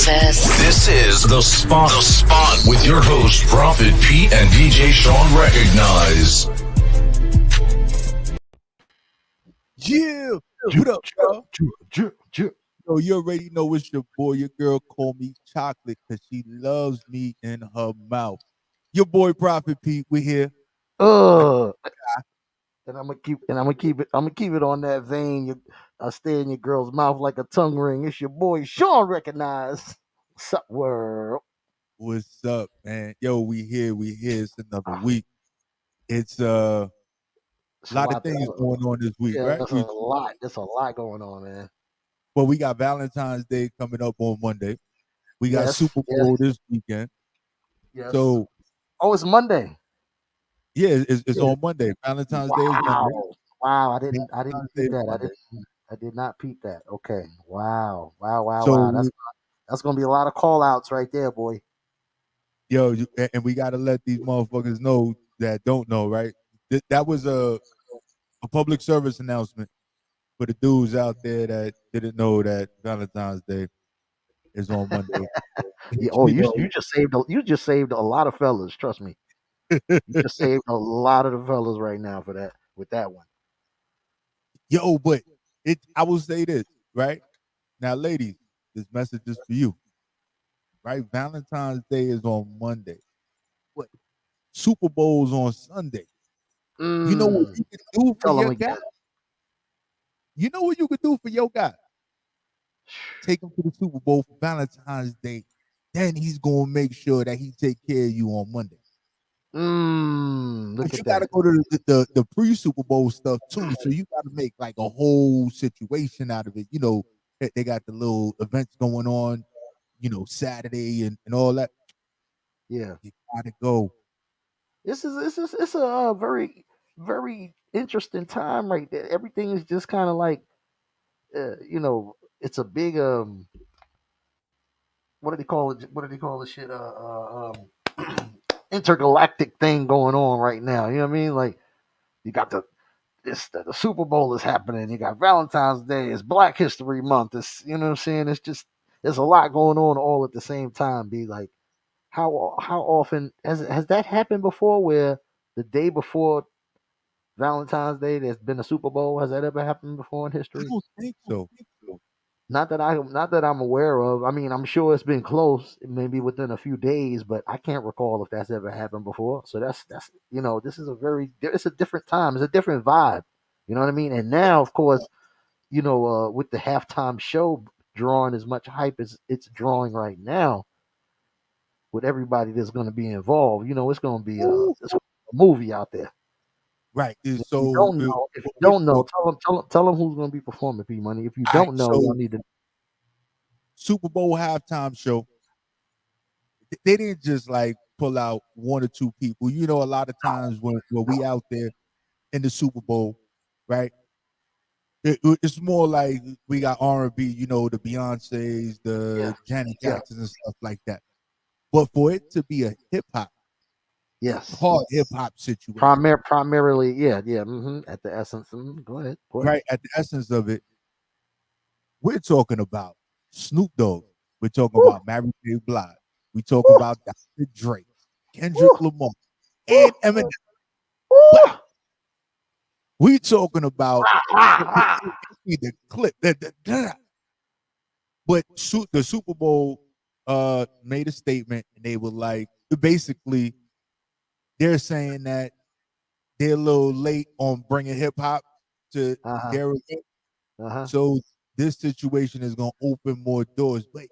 breakfast. This is The Spot. The Spot with your host, Prophet Pete and DJ Shawn Recognize. Yeah, what up, bro? So you already know it's your boy. Your girl call me chocolate because she loves me in her mouth. Your boy Prophet Pete, we here. Uh, and I'm gonna keep it on that vein. I stay in your girl's mouth like a tongue ring. It's your boy Shawn Recognize. What's up, world? What's up, man? Yo, we here. We here. It's another Ah, week. It's a It's a lot of lot. things going on this week, Yeah, right? that's a lot. There's a lot going on, man. Well, we got Valentine's Day coming up on Monday. We got Yes, Super yes, Bowl this weekend. yes. So Oh, it's Monday. yeah, it's Yeah. on Monday. Valentine's Day is Monday. Wow, wow. I didn't Valentine's Day peep is that. Monday. I did not peep that. Okay. Wow, wow, wow, So wow. That's gonna be a lot of call outs right there, boy. yo, and we got to let these motherfuckers know that don't know, right? That was a public service announcement for the dudes out there that didn't know that Valentine's Day is on Monday. Yeah. Oh, you you know, you just saved a lot of fellas. Trust me. You just saved a lot of the fellas right now for that with that one. yo, but I will say this, right? Now, ladies, this message is for you, right? Valentine's Day is on Monday. What? Super Bowl's on Sunday. You know what Mm, you can do for tell them your guy? again. You know what you could do for your guy? Take him to the Super Bowl for Valentine's Day. Then he's gonna make sure that he take care of you on Monday. Look But you at gotta that. go to the pre Super Bowl stuff too. So you gotta make like a whole situation out of it. You know, they got the little events going on, Saturday and all that. Yeah, You gotta go. this is it's a very interesting time right there. Everything is just kind of like it's a big what do they call it? What do they call the shit? Intergalactic thing going on right now. You know what I mean? Like you got the Super Bowl is happening. You got Valentine's Day. It's Black History Month. It's you know what I'm saying. It's just there's a lot going on all at the same time. Be like how often has that happened before? Where the day before Valentine's Day, there's been a Super Bowl. Has that ever happened before in I history? don't think so. Not that I'm aware of. I mean, I'm sure it's been close, maybe within a few days, but I can't recall if that's ever happened before. So that's this is it's a different time. It's a different vibe. You know what I mean? And now, of course, with the halftime show drawing as much hype as it's drawing right now, with everybody that's going to be involved, it's going to be Ooh. a movie out there. Right. If you So don't know, if you we're don't know, talking, tell them who's going to be performing. P Money. If you all right, don't know, y'all so need to. Super Bowl halftime show. They didn't just like pull out one or two people. You know, a lot of times when we out there in the Super Bowl, right? It's more like we got R&B, the Beyoncé's, Yeah, the Janet yeah, Jacksons and stuff like that. But for it to be a yes. hard hip hop situation, Primarily, yeah, yeah. At the essence, go ahead, go ahead. right? At the essence of it, we're talking about Snoop Dogg. We're talking Woo, about Mary J. Blige. We talking woo, about Dr. Dre, Kendrick woo, Lamar, woo, and Eminem. woo. Bow. We talking about Ah, ah, ah. the clip. But the Super Bowl made a statement, and they were like, basically, they're saying that they're a little late on bringing hip hop to Uh-huh, their event. uh-huh. So this situation is going to open more doors. But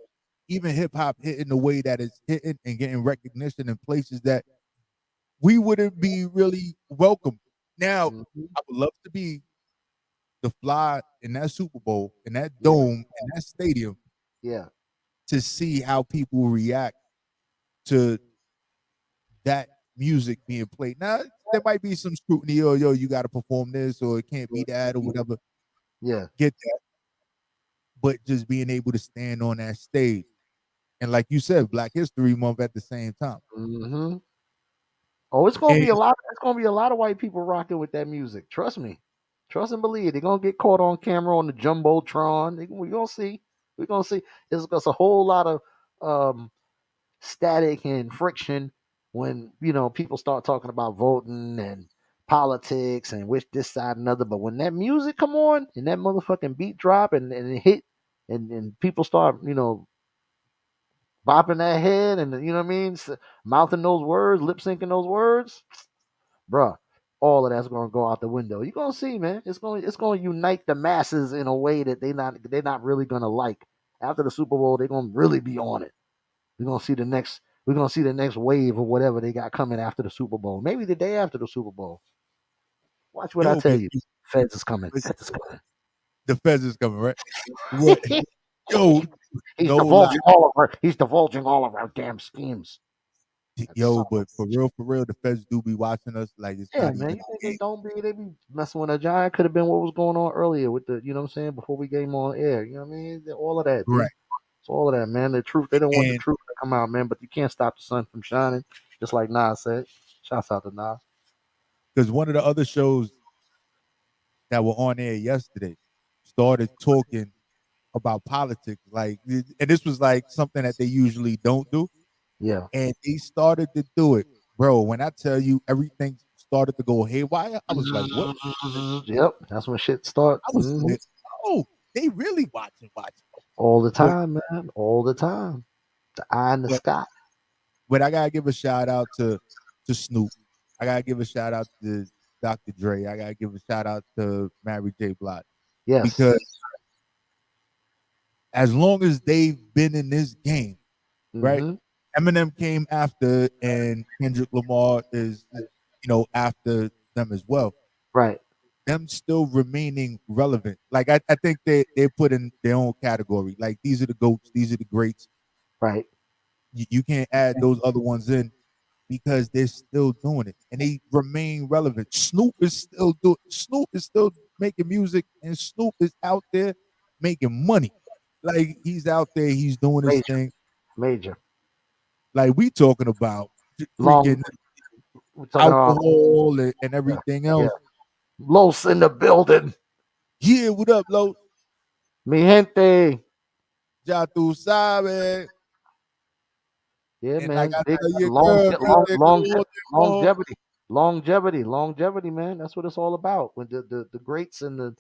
even hip hop hitting the way that it's hitting and getting recognition in places that we wouldn't be really welcome. Now, Mhm. I would love to be the fly in that Super Bowl, in that Yeah, dome, in that stadium yeah, to see how people react to that music being played. Now, there might be some scrutiny, or yo, you got to perform this, or it can't be that, or whatever. yeah. Get that, but just being able to stand on that stage, and like you said, Black History Month at the same time. hmm Oh, it's gonna And be a lot. It's gonna be a lot of white people rocking with that music. Trust me, trust and believe. They're gonna get caught on camera on the jumbotron. We're gonna see. We're gonna see. It's a whole lot of static and friction when people start talking about voting and politics and which this side and another. But when that music come on and that motherfucking beat drop and it hit and people start bopping that head and you know what I mean, mouthing those words, lip syncing those words, bruh. All of that's gonna go out the window. You're gonna see, man. It's gonna unite the masses in a way that they're not really gonna like. After the Super Bowl, they're gonna really be on it. We're gonna see the next. We're gonna see the next wave of whatever they got coming after the Super Bowl. Maybe the day after the Super Bowl. Watch what I Yo, tell you. Feds is coming. Feds is the Feds is coming, right? What? coming. Yo, he's no lie. divulging all of our. He's divulging all of our damn schemes. Yo, but for real, the Feds do be watching us like it's Yeah, not man. even You a think they game. don't be? They be messing with a giant. Could have been what was going on earlier with the. You know what I'm saying? Before we came on air. You know what I mean? All of that, Right. dude. It's all of that, man. The truth. They don't want the And truth to come out, man. But you can't stop the sun from shining. Just like Nas said. Shouts out to Nas. because one of the other shows that were on air yesterday started talking about politics, like, and this was like something that they usually don't do, Yeah. and they started to do it, bro. When I tell you everything started to go haywire, I was like, "What?" Yep. That's when shit start. I was like, "Oh, they really watching." All the But time, man. All the time. The eye in the but sky. but I gotta give a shout out to Snoop. I gotta give a shout out to Dr. Dre. I gotta give a shout out to Mary J. Blige Yes. because as long as they've been in this game, right? Mm-hmm. Eminem came after, and Kendrick Lamar is, after them as well. Right. Them still remaining relevant. Like I think they're put in their own category. Like these are the goats, these are the greats. Right. You can't add those other ones in because they're still doing it and they remain relevant. Snoop is still making music, and Snoop is out there making money. Like he's out there, he's doing his Major. thing. Major. Like we talking about Long. freaking We're talking about. alcohol and Yeah. everything Yeah. else. Los in the building. Yeah, what up, Lo? Mi gente. Ya tú sabes. Yeah, And like man. I Big tell your long, girl, long, dice, long, "Go, go." longevity. Longevity, man. That's what it's all about. When the greats and the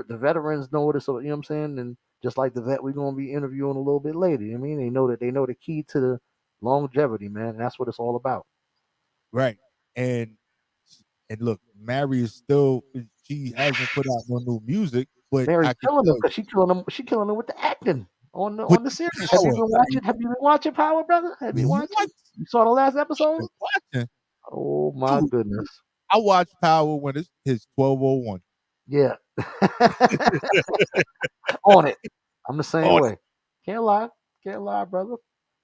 veterans know what it's, you know what I'm saying? And just like the vet we're gonna be interviewing a little bit later. You know what I mean? They know the key to the longevity, man. And that's what it's all about. Right. And and look, Mary is still, she hasn't put out no new music, but Mary I can killing them tell you because she killing them. She killing them with the acting with on the the series. Have you power, been like watching? Have you been watching Power, brother? Have you been watching? what You saw the last I've episode? been watching. Oh my Dude, goodness. I watch Power when it's his 12:01 Yeah. On it. I'm the same on way. Can't lie. Can't lie, brother.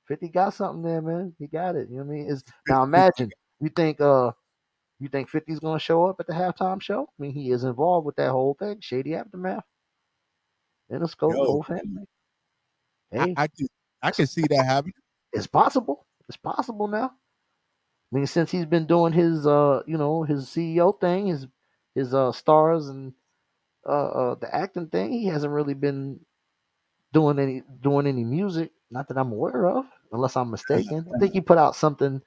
50 got something there, man. He got it. You know what I mean? It's now it. imagine you think 50's gonna show up at the halftime show? I mean, he is involved with that whole thing, shady aftermath, in the scope, the Yo, whole family. I, Hey, I can I it's, can see that happening. it's possible. It's possible now. I mean, since he's been doing his his CEO thing, his stars and the acting thing, he hasn't really been doing any music. Not that I'm aware of, unless I'm mistaken. I think he put out something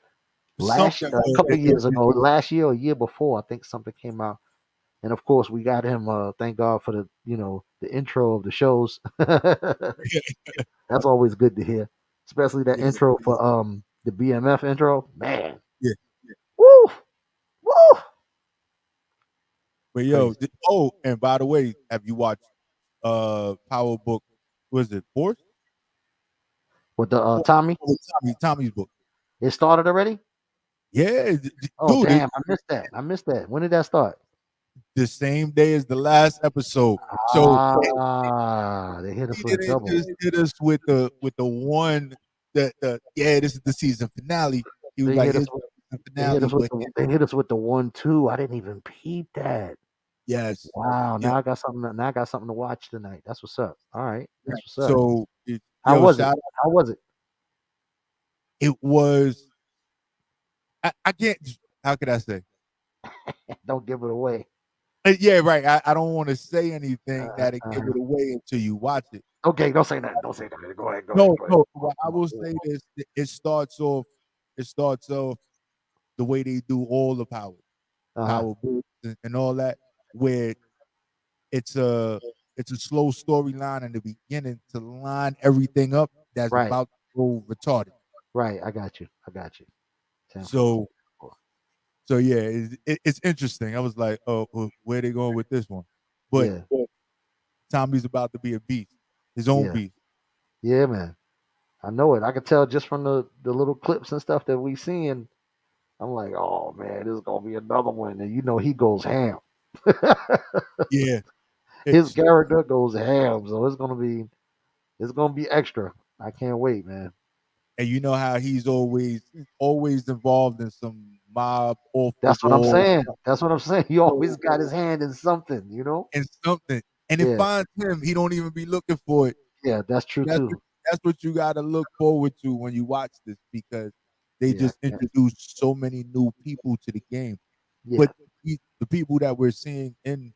Something a couple of years ago, last year or year before. I think something came out, and of course we got him. Thank God for the intro of the shows. That's always good to hear, especially that yes, intro yes, for the BMF intro. Man, yeah. woo, woo, But yo, crazy. and by the way, have you watched Power Book? Was it Force? With the Tommy, Tommy's book. it started already. Yeah, Oh dude, damn, I missed that. When did that start? the same day as the last episode. So They hit us he with a didn't double. just hit us with the one that yeah, this is the season finale. He was They like, hit us here's with the season finale, but they hit us with the 1-2. I didn't even peep that. yes, Wow, yeah, now I got something. Now I got something to watch tonight. That's what's up. All right, that's right. what's up. So How was it? shout out. How was it? It was I can't. How could I say? Don't give it away. Yeah, right. I don't want to say anything that'll give Uh-huh. it away until you watch it. Okay, don't say that. Don't say that. Go ahead. Go ahead. No, Go ahead. no. Well, I will say this: it starts off. It starts off the way they do all the Uh-huh. power books and all that, where it's a it's a slow storyline in the beginning to line everything up that's Right. about to go retarded. Right. I got you. I got you. 10-4. So so yeah, it's interesting. I was like, oh, well, where they going with this one? But Yeah. Tommy's about to be a beast, his own Yeah. beast. Yeah, man. I know it. I could tell just from the little clips and stuff that we seeing. I'm like, oh man, this is gonna be another one. And you know he goes ham. Yeah, His it's character goes ham, so it's gonna be extra. I can't wait, man. and you know how he's always involved in some mob off the That's what I'm wall saying. That's what I'm saying. He always got his hand in something, you know? and something, and it Yeah, finds him. He don't even be looking for it. yeah, that's true That's what too. that's what you got to look forward to when you watch this because they Yeah, just introduce so many new people to the game. yeah, But the people that we're seeing in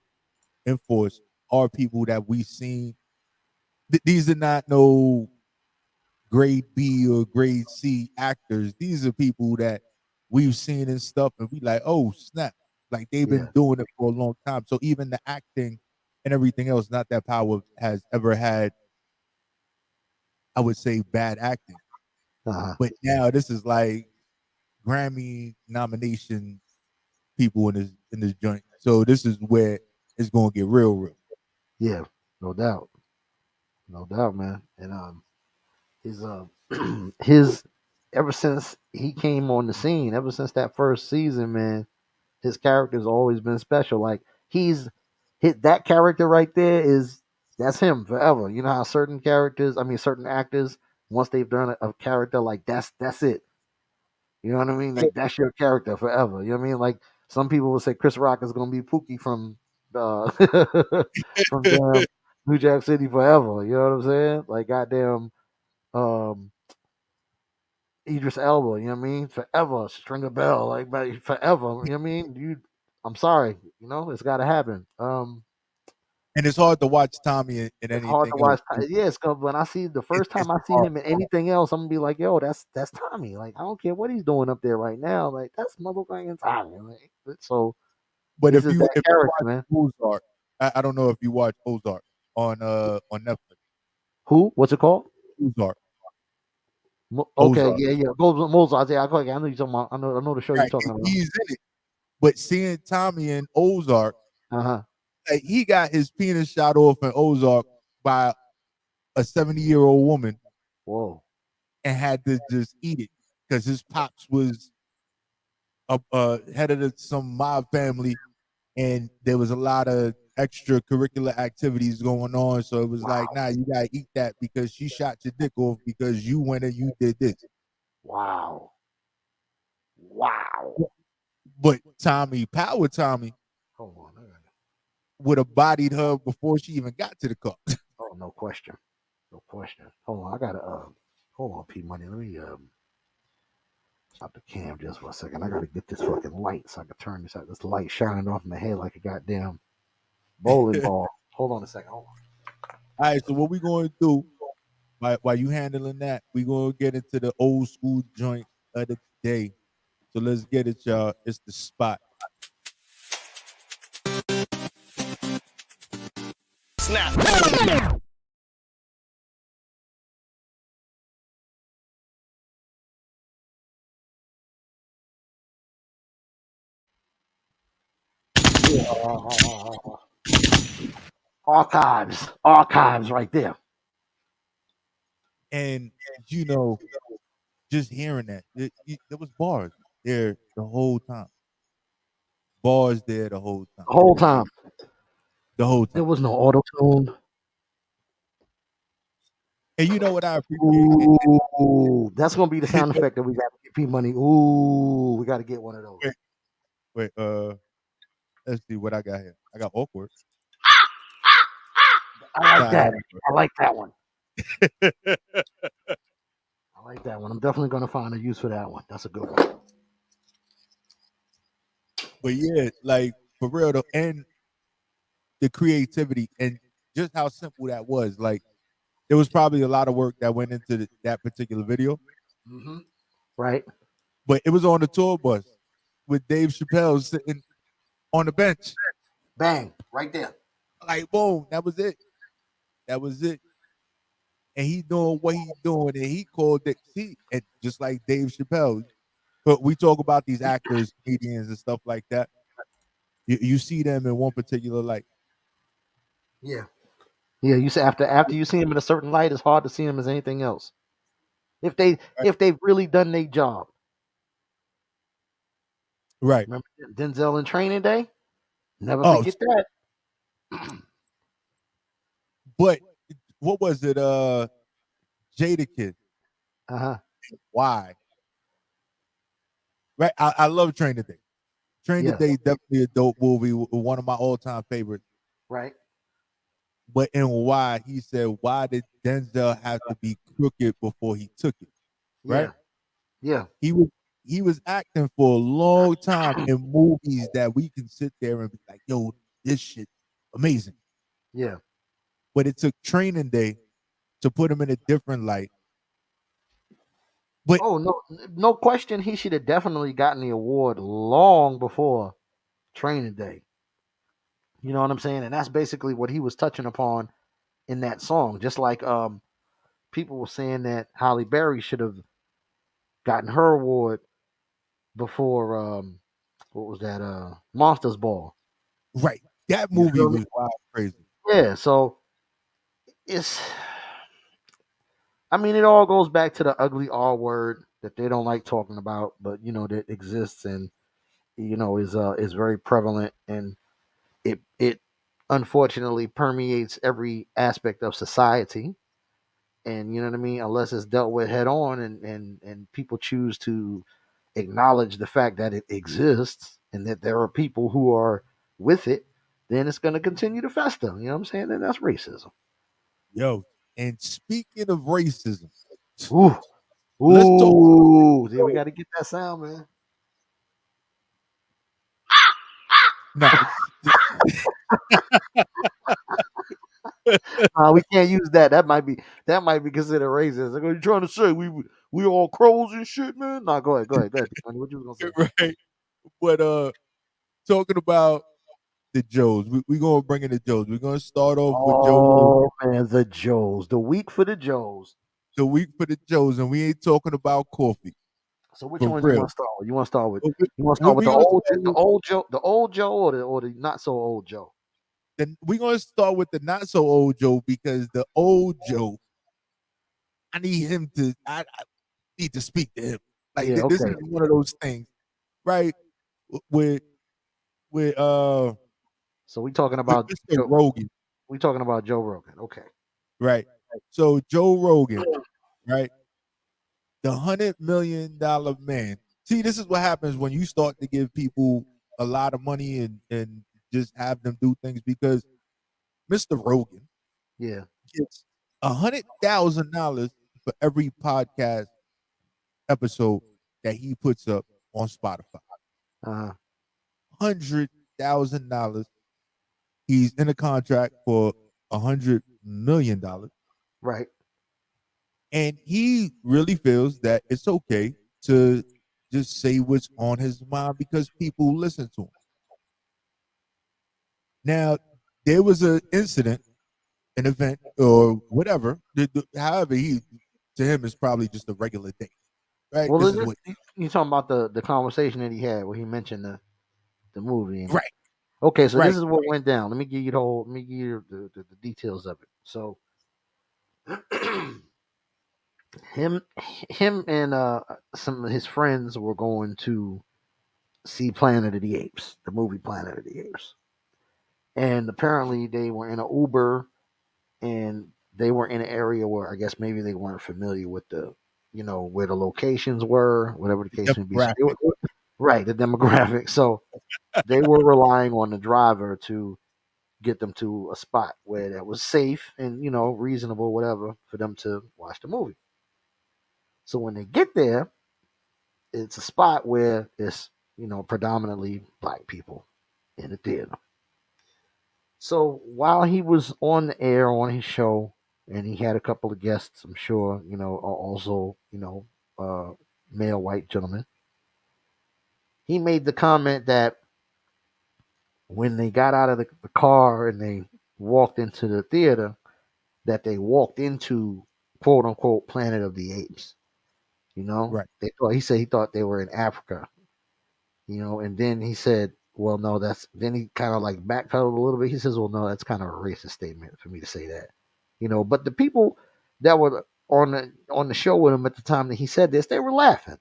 Force are people that we've seen. These are not no grade B or grade C actors. These are people that we've seen and stuff, and we like, oh snap! Like they've yeah. been doing it for a long time. So even the acting and everything else, not that Power has ever had, I would say, bad acting. Uh-huh. But now this is like Grammy nomination people in this joint. So this is where it's gonna get real, real. Yeah, no doubt. No doubt, man. And his his ever since he came on the scene, ever since that first season, man, his character's always been special. Like he's hit that character right there is that's him forever. You know how certain characters, I mean certain actors, once they've done a character like that's it. You know what I mean? Like that's your character forever. You know what I mean? Like some people will say Chris Rock is gonna be Pookie from from damn New Jack City forever. You know what I'm saying? Like goddamn um Idris Elba, you know what I mean? Forever. Stringer Bell, like but forever. You know what I mean? I'm sorry, you know, it's gotta happen. And it's hard to watch Tommy in It's hard to anything else. watch. Yeah, it's cause when I see the first It's time I see hard. him in anything else, I'm gonna be like, yo, that's Tommy. Like, I don't care what he's doing up there right now. Like, that's motherfucking Tommy. Like, so But he's if just you that if you character, watch man. Ozark, I don't know if you watch Ozark on Netflix. Who? What's it called? Ozark, Okay, Ozark. yeah, yeah. Mozart. Yeah, I know you talking about. I know the show you're Right, talking about. he's in it. But seeing Tommy in Ozark, Uh huh. like he got his penis shot off in Ozark by a 70-year-old woman Whoa. and had to just eat it because his pops was head of some mob family, and there was a lot of extracurricular activities going on. So it was like, Wow. nah, you gotta eat that because she shot your dick off because you went and you did this. Wow. Wow. But Power Tommy, Hold on. I gotta, would have bodied her before she even got to the car. oh, no question. No question. Hold on. I gotta. Hold on, P Money. Let me stop the cam just for a second. I gotta get this fucking light so I can turn this out. This light shining off my head like a goddamn bowling All ball. Hold on a second. Hold on. right, so what we going to do while you handling that, we going to get into the old school joint of the day. So let's get it, y'all. It's the spot. Archives right there. And you know, just hearing that, there was bars there the whole time. Bars there the whole time. The whole time. The whole There time. was no auto tune. And you know what I appreciate? Ooh, that's gonna be the sound effect that we got to get P Money. Ooh, we got to get one of those. Wait, wait, let's see what I got here. I got awkward. I like Nah, that that. ain't I like that one. good. I like that one. I'm definitely gonna find a use for that one. That's a good one. But yeah, like for real though, and the creativity and just how simple that was. Like there was probably a lot of work that went into that particular video, Mm-hmm. Right. but it was on the tour bus with Dave Chappelle sitting on the bench. Bang. Right there. Like boom, that was it. That was it. And he doing what he doing, and he called it. See, and just like Dave Chappelle, but we talk about these actors, comedians, and stuff like that. You see them in one particular light. Yeah. Yeah. You say after you see him in a certain light, it's hard to see him as anything else. Right. If they've really done their job. Right. Remember Denzel in Training Day? Never Oh, forget that. but what was it? Jada Kid. Uh-huh. Why? Right. I love Training Day. Training Yeah. Day definitely a dope movie. One of my all time favorites. Right. But in why he said, why did Denzel have to be crooked before he took it? Right. Yeah. Yeah. He was he was acting for a long time in movies that we can sit there and be like, yo, this shit amazing. Yeah. But it took Training Day to put him in a different light. But Oh no question. He should have definitely gotten the award long before Training Day. You know what I'm saying? And that's basically what he was touching upon in that song. Just like people were saying that Halle Berry should have gotten her award before what was that? Monsters Ball. right, that You movie feel me? was wild crazy. Yeah. So it's. I mean, it all goes back to the ugly R word that they don't like talking about, but that exists and is very prevalent, and it unfortunately permeates every aspect of society. And you know what I mean, unless it's dealt with head on, and people choose to acknowledge the fact that it exists and that there are people who are with it, then it's going to continue to fester. You know what I'm saying? And that's racism. Yo, and speaking of racism, Ooh, let's talk. ooh. See, we got to get that sound, man. Nah, We can't use that. That might be considered racist. Like, are you trying to say we all crows and shit, man? Nah, go ahead. Tony, what you was gonna say? right. But talking about the Joes, we gonna bring in the Joes. We're gonna start off with Joe Rogan, Oh man, the Joes. The week for the Joes. the week for the Joes, and we ain't talking about coffee So which for ones you real. want to start with? You want to start with? But we, You want to start what with we the gonna old, start the with? old Joe, the old Joe, or the not so old Joe? Then we gonna start with the not so old Joe because the old Joe, I need him to. I need to speak to him. Like Yeah. this Okay. is one of those things, right? With with So we talking with about Mr. Joe. Rogan, We talking about Joe Rogan. Okay. right? So Joe Rogan, right? The $100 million man. See, this is what happens when you start to give people a lot of money and just have them do things because Mr. Rogan Yeah. gets $100,000 for every podcast episode that he puts up on Spotify. Uh. $100,000. He's in a contract for $100 million, Right. and he really feels that it's okay to just say what's on his mind because people listen to him. Now, there was an incident, an event, or whatever. However, he to him is probably just a regular day, right? Well, This is is it, what you talking about the conversation that he had where he mentioned the movie and right, okay, so this right. is what went down. Let me give you the whole. Let me give you the details of it. So him him and some of his friends were going to see Planet of the Apes, the movie Planet of the Apes, and apparently they were in an Uber and they were in an area where I guess maybe they weren't familiar with where the locations were, whatever the case may be. So they Demographic. right, the demographic. So they were relying on the driver to get them to a spot where that was safe and reasonable, whatever, for them to watch the movie. So when they get there, it's a spot where it's predominantly black people in the theater. So while he was on the air on his show, and he had a couple of guests, I'm sure, also, male white gentlemen, he made the comment that when they got out of the car and they walked into the theater, that they walked into quote unquote Planet of the Apes. Right. He said he thought they were in Africa, and then he said, well, no, then he kind of like backpedaled a little bit. He says, well, no, that's kind of a racist statement for me to say that, but the people that were on the show with him at the time that he said this, they were laughing,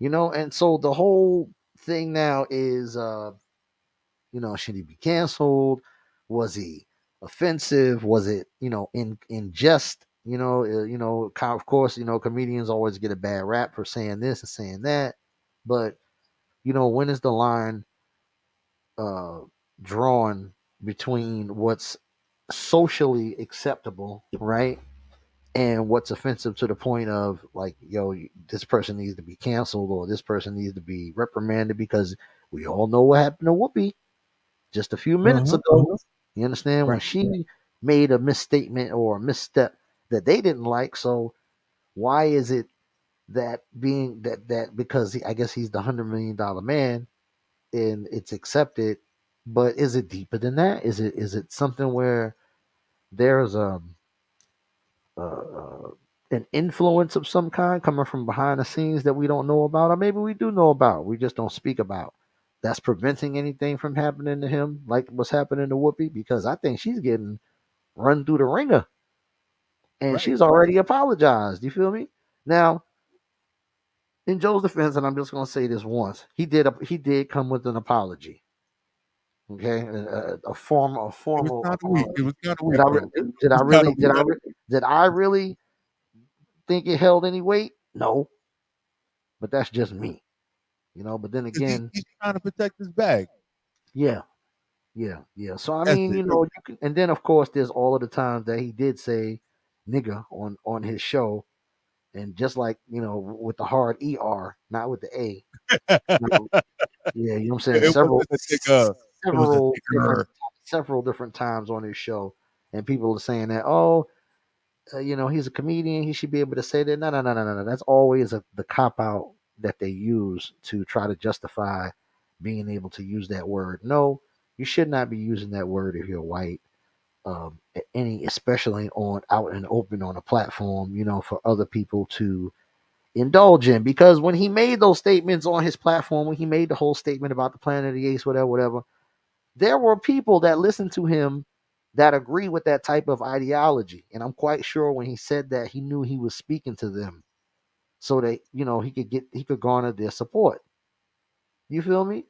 and so the whole thing now is, should he be canceled? Was he offensive? Was it, in jest? Of course, comedians always get a bad rap for saying this and saying that, but when is the line uh, drawn between what's socially acceptable, right, and what's offensive to the point of like, yo, this person needs to be canceled or this person needs to be reprimanded because we all know what happened to Whoopi just a few minutes ago. You understand? When Right. she made a misstatement or a misstep that they didn't like. So why is it that being that because I guess he's the $100 million man and it's accepted, but is it deeper than that? Is it something where there's uh, an influence of some kind coming from behind the scenes that we don't know about, or maybe we do know about, we just don't speak about? That's preventing anything from happening to him, like what's happening to Whoopi, because I think she's getting run through the ringer, and Right. she's already apologized. You feel me? Now, in Joe's defense, and I'm just gonna say this once, he did come with an apology. Okay, a It was formal kind of weak. It apology. was kind of Did weak I though. did It I was kind really of weak did I really think it held any weight? No, but that's just me. But then because again, he's trying to protect his bag. yeah, yeah, yeah. So I That's mean, it. and then of course there's all of the times that he did say nigga on his show, and just like with the hard not with the a. Yeah, you know what I'm saying? It wasn't a nigga. It was a Several different nigger. several different times on his show, and people are saying that, oh, he's a comedian, he should be able to say that. No, no, no, no, no, no. That's always the cop out that they use to try to justify being able to use that word. No, you should not be using that word if you're white. Especially on out and open on a platform, for other people to indulge in. Because when he made those statements on his platform, when he made the whole statement about the Planet of the Apes, whatever, whatever, there were people that listened to him that agree with that type of ideology. And I'm quite sure when he said that, he knew he was speaking to them so that, he could garner their support. You feel me?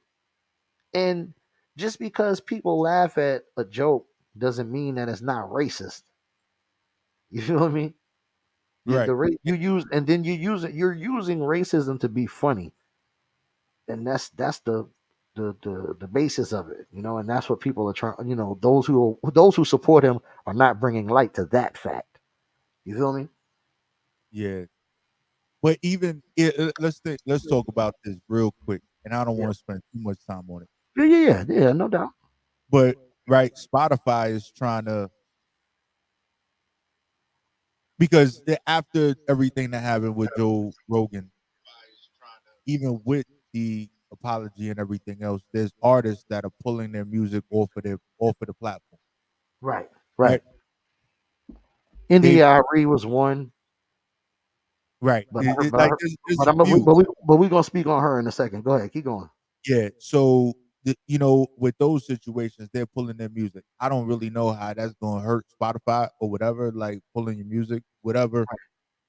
And just because people laugh at a joke doesn't mean that it's not racist. You feel me? Right. You use, and then you're using racism to be funny, and that's the basis of it, and that's what people are trying. Those who support him are not bringing light to that fact. You feel me? Yeah. But even let's talk about this real quick, and I don't Yeah, want to spend too much time on it. yeah, yeah, yeah, yeah, no doubt. But right, Spotify is trying to, because after everything that happened with Joe Rogan, even with the apology and everything else, there's artists that are pulling their music off of the platform. Right, Right? right. They India Irie was one, right. but I, but, I, Like there's but a I'm but we, few. but we gonna speak on her in a second. Go ahead, keep going. Yeah. So with those situations, they're pulling their music. I don't really know how that's going to hurt Spotify or whatever. Like pulling your music, whatever.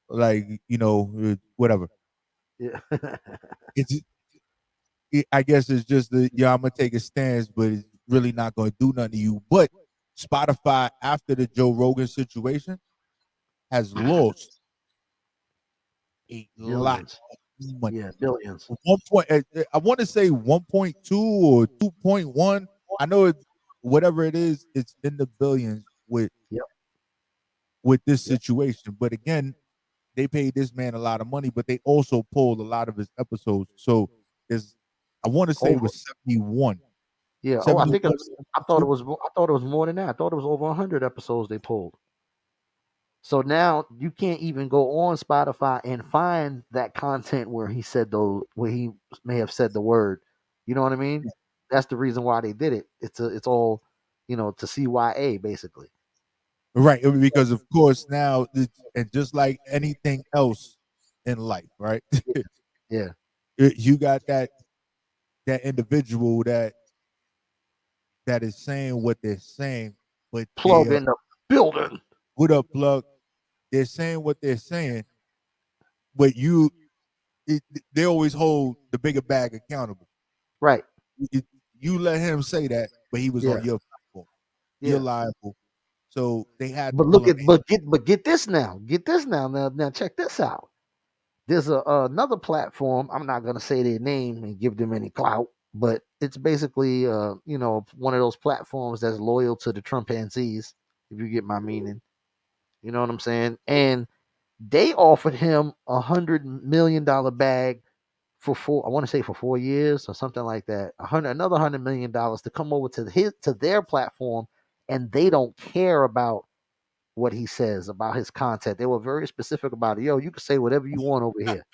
Like whatever. Yeah, It's I guess it's just I'm gonna take a stance, but it's really not gonna do nothing to you. But Spotify, after the Joe Rogan situation, has lost a lot billions. of money. Yeah, billions. 1 point, I want to say 1.2 or 2.1. I know it's whatever it is, it's in the billions Yep, with this yep. situation. But again, they paid this man a lot of money, but they also pulled a lot of his episodes. So there's, I want to say it Over. was 71. Yeah. Oh, 71, I thought it 72. was. I thought it was more than that. I thought it was over 100 episodes they pulled. So now you can't even go on Spotify and find that content where he said those, where he may have said the word. You know what I mean? That's the reason why they did it. It's all, to CYA basically. Right, because of course now, and just like anything else in life, right? Yeah. You got that individual that is saying what they're saying, but Plug they're in the building. what up, plug? They're saying what they're saying, but it, they always hold the bigger bag accountable. Right. You, you let him say that, but he was on Yeah. your platform. You're Yeah. liable, so they had to But pull look him at in. get this now. Get this now. Now check this out. There's another platform. I'm not gonna say their name and give them any clout, but it's basically one of those platforms that's loyal to the Trumpanzees, if you get my meaning. You know what I'm saying? And they offered him $100 million bag for four. I want to say for 4 years or something like that. Another $100 million to come over to their platform, and they don't care about what he says about his content. They were very specific about it. Yo, you can say whatever you want over here.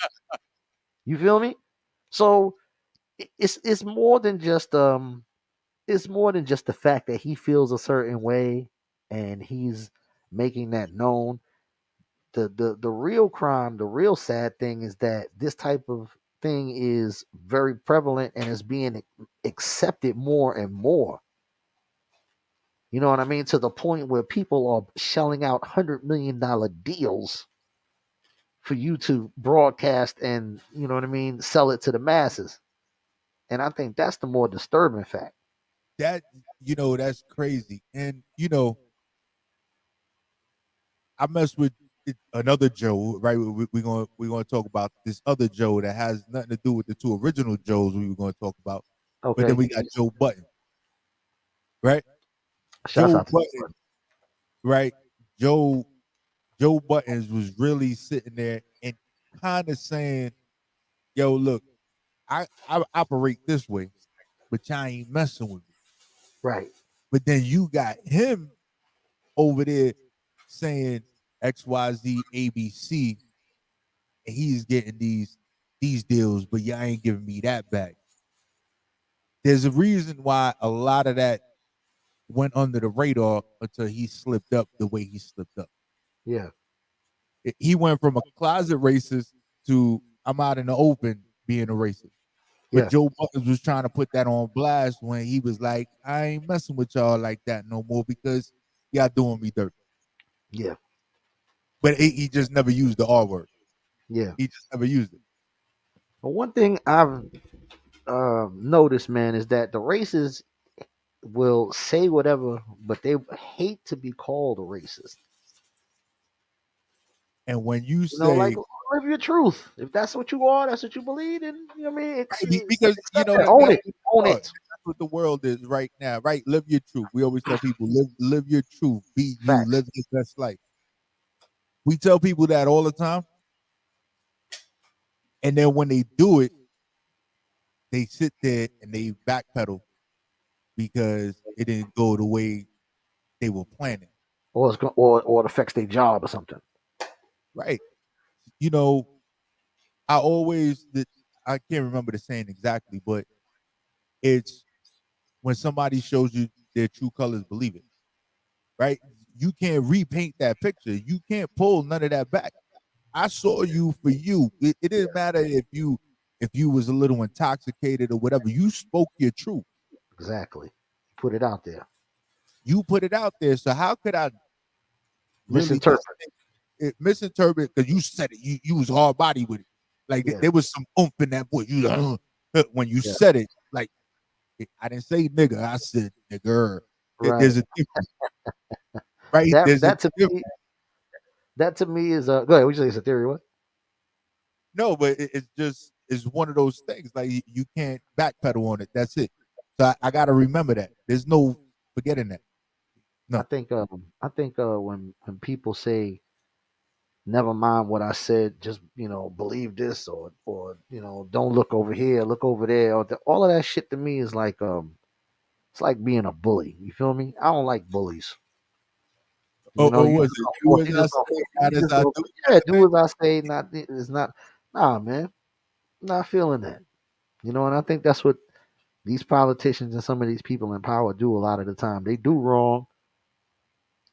You feel me? So it's more than just the fact that he feels a certain way and he's making that known. The real crime, the real sad thing is that this type of thing is very prevalent and is being accepted more and more. You know what I mean? To the point where people are shelling out $100 million deals for you to broadcast and, you know what I mean, sell it to the masses. And I think that's the more disturbing fact. That that's crazy. And I messed with another Joe, right? We're gonna talk about this other Joe that has nothing to do with the two original Joes we were gonna talk about. But then Okay. we got Joe Button, right? Shouts Joe out to Button, right? Joe Joe Buttons was really sitting there and kind of saying, "Yo, look, I operate this way, but y'all ain't messing with me." right. But then you got him over there saying XYZ ABC, and he's getting these deals, but y'all ain't giving me that back. There's a reason why a lot of that went under the radar until he slipped up the way he slipped up. Yeah. He went from a closet racist to I'm out in the open being a racist. But Yeah. Joe Buttons was trying to put that on blast when he was like, I ain't messing with y'all like that no more because y'all doing me dirty. Yeah. But he just never used the R word. Yeah. He just never used it. But one thing I've noticed, man, is that the racists will say whatever, but they hate to be called a racist. And when you Like say, live your truth. If that's what you are, that's what you believe in. You know what I mean? because Accept that. Own that's it. Own it. what the world is right now, right? Live your truth. We always tell people, live your truth, be you, Facts. live your best life. We tell people that all the time. And then when they do it, they sit there and they backpedal because it didn't go the way they were planning. Or it affects their job or something. Right. You know, I always I can't remember the saying exactly, but it's when somebody shows you their true colors, believe it. Right? You can't repaint that picture. You can't pull none of that back. I saw you for you. It didn't matter if you was a little intoxicated or whatever. You spoke your truth. Exactly. Put it out there. You put it out there. So how could I really just Misinterpret. misinterpret because you said it. You was hard body with it. Like Yeah. there was some oomph in that voice. You like, when you Yeah. said it, like I didn't say nigga, I said nigger. Right. There's a difference, right? That There's a that to difference. me that to me is go ahead. What you say? It's a theory. What? No, but it's one of those things. Like you can't backpedal on it. That's it. So I got to remember that. There's no forgetting that. I No. think when people say never mind what I said, just believe this or don't look over here, look over there, all of that shit to me is like It's like being a bully. You feel me? I don't like bullies. You Oh, know, oh, you was just it? gonna Do force. as You I just gonna. say, You not as just I gonna. do, kind Yeah, of do thing. as I say. Not. It's not. Nah, man. Not feeling that. You know, and I think that's what these politicians and some of these people in power do a lot of the time. They do wrong,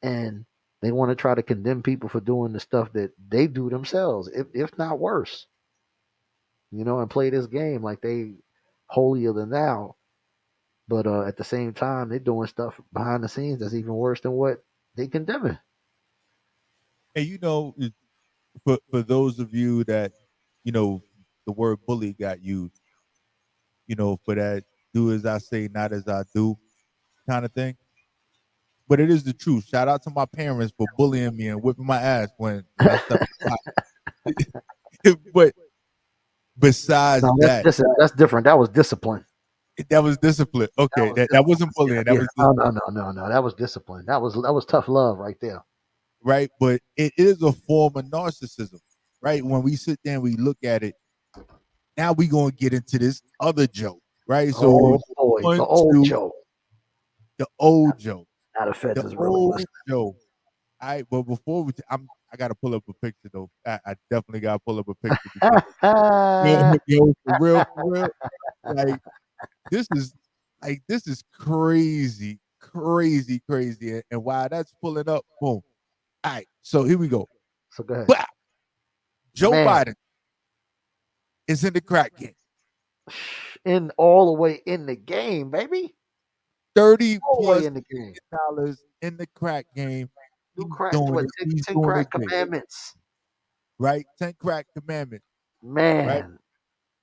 and they want to try to condemn people for doing the stuff that they do themselves, if not worse. You know, and play this game like they holier than thou. But at the same time, they're doing stuff behind the scenes that's even worse than what they condemning. And for those of you that the word bully got used, for that do as I say, not as I do kind of thing. But it is the truth. Shout out to my parents for bullying me and whipping my ass when I stepped aside. But besides No, that, that's different. That was discipline. that was discipline. That Okay, was that wasn't discipline. bullying. Yeah, That was yeah. just No. That was discipline. That was tough love right there. right. But it is a form of narcissism, right? When we sit there and we look at it, now we gonna get into this other joke, right? So Oh boy, the one, old two, Joe. the old joke, Now the feds the is really old listening. joke. But before I gotta pull up a picture though. I definitely gotta pull up a picture because for real, like this is this is crazy, crazy, crazy. And while that's pulling up, boom. All right, so here we go. So go ahead, But Joe man. Biden is in the crack game. In all the way in the game, baby. 30 All the way plus in the game. dollars in the crack game. New He's crack. doing What? it. He's Ten doing crack it big, commandments. right? 10 crack commandments, right? Man,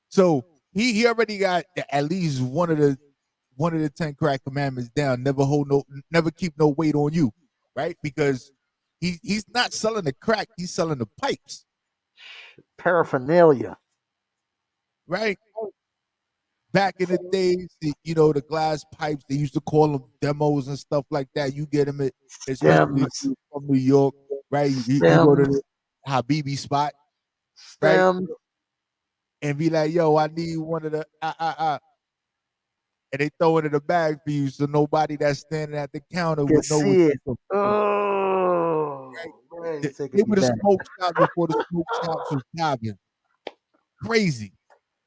So he already got at least one of the 10 crack commandments down. Never keep no weight on you, right? Because he's not selling the crack, he's selling the pipes, paraphernalia. right? Back in the days, the glass pipes, they used to call them demos and stuff like that. You get them, especially if Stems. you're from New York, right? You go to Stems. the Habibi spot, right? Stems. And be like, yo, I need one of the and they throw it in a bag for you, so nobody that's standing at the counter Can would know what see you're it. doing, right? Oh, man, you're They taking me were the back. smoke shops before the smoke shops was popping. Crazy.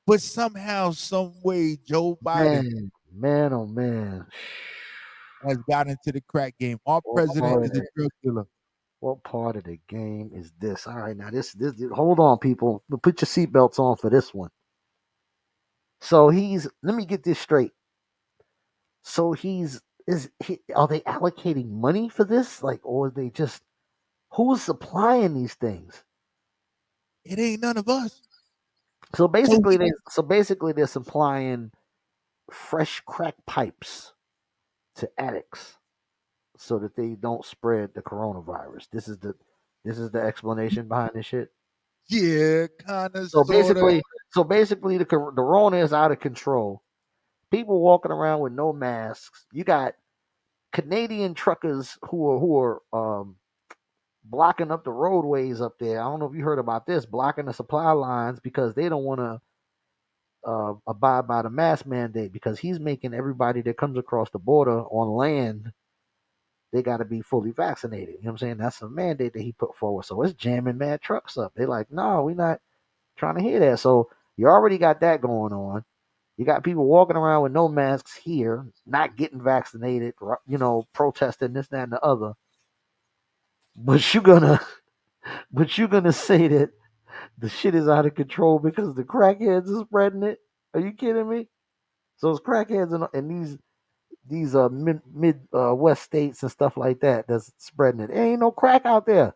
But somehow, some way, Joe Biden Man, oh man. has got into the crack game. Our What president part of is a the drug dealer. what part of the game is this? All right, now this hold on, people. Put your seatbelts on for this one. So let me get this straight. So are they allocating money for this? Like, or are they just who's supplying these things? It ain't none of us. So So basically they're supplying fresh crack pipes to addicts so that they don't spread the coronavirus. This is the explanation behind this shit. yeah, kind of, So sort of. basically, the Rona is out of control. People walking around with no masks. You got Canadian truckers who are blocking up the roadways up there. I don't know if you heard about this, blocking the supply lines because they don't want to abide by the mask mandate because he's making everybody that comes across the border on land they got to be fully vaccinated. You know what I'm saying? That's a mandate that he put forward. So it's jamming mad trucks up. They're like, no, we're not trying to hear that. So you already got that going on. You got people walking around with no masks here, not getting vaccinated, protesting this, that, and the other. But you're gonna say that the shit is out of control because the crackheads are spreading it? Are you kidding me? So it's crackheads in these mid west states and stuff like that that's spreading it. There ain't no crack out there,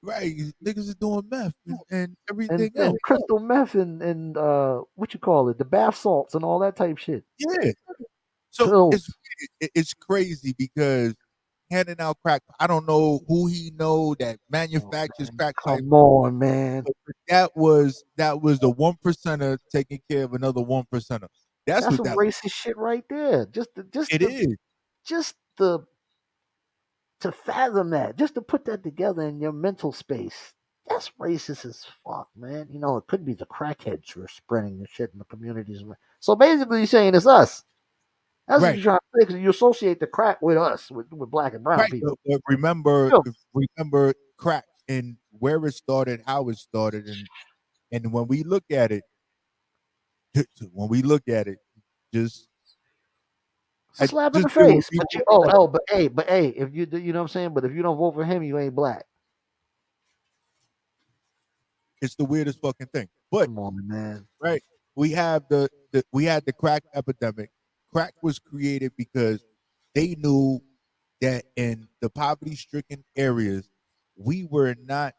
Right. Niggas is doing meth and and everything else. and crystal meth and what you call it, the bath salts and all that type shit. Yeah. So Pills. it's crazy because handing out crack. I don't know who he know that Oh, manufactures man. crack pipe. Come on, man. But that was the 1%er taking care of another 1%er. That's That's what some that was. racist shit right there. It is. Just the to fathom that, just to put that together in your mental space. That's racist as fuck, man. It could be the crackheads who are spreading the shit in the communities. So basically, you're saying it's us. That's what Right, you're trying to say because you associate the crack with us, with black and brown right. people. But remember, Sure. remember crack and where it started, how it started, and when we look at it, when we look at it, just It's a slap in the just give face. But people you, oh, perspective. oh, but hey, if you do, you know what I'm saying. But if you don't vote for him, you ain't black. It's the weirdest fucking thing. But Come on, man. right, we have we had the crack epidemic. Crack was created because they knew that in the poverty-stricken areas, we were not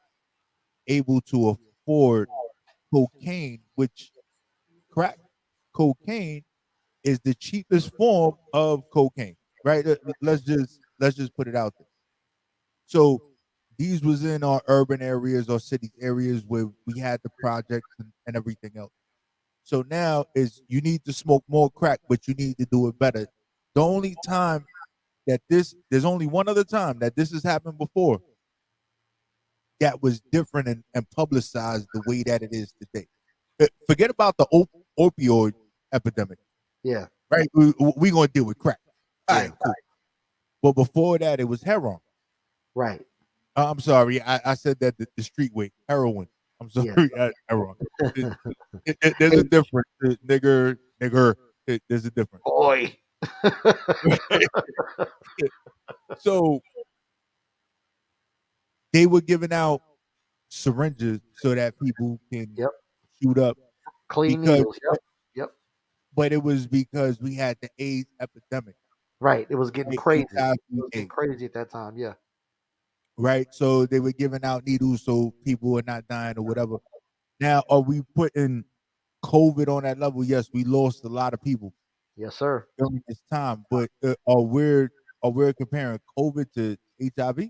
able to afford cocaine, which crack cocaine is the cheapest form of cocaine. Right? Let's just put it out there. So these was in our urban areas or cities areas where we had the projects and everything else. So now is you need to smoke more crack, but you need to do it better. The only time that there's only one other time that this has happened before that was different and publicized the way that it is today. Forget about the opioid epidemic, Yeah, right? We gonna deal with crack. All yeah, right, cool. But before that, it was heroin. right. I'm sorry, I said that the street way heroin. I'm sorry, Yeah. heroin. It- there's a Hey, difference, nigger. There's a difference. boy. So they were giving out syringes so that people can Yep. shoot up Clean because, needles. Yep. Yep. but it was because we had the AIDS epidemic, Right. It was getting right? crazy. It HIV, was getting AIDS, crazy at that time. Yeah. right? So they were giving out needles so people were not dying or whatever. Now, are we putting COVID on that level? Yes, we lost a lot of people Yes, sir. during this time, but are we comparing COVID to HIV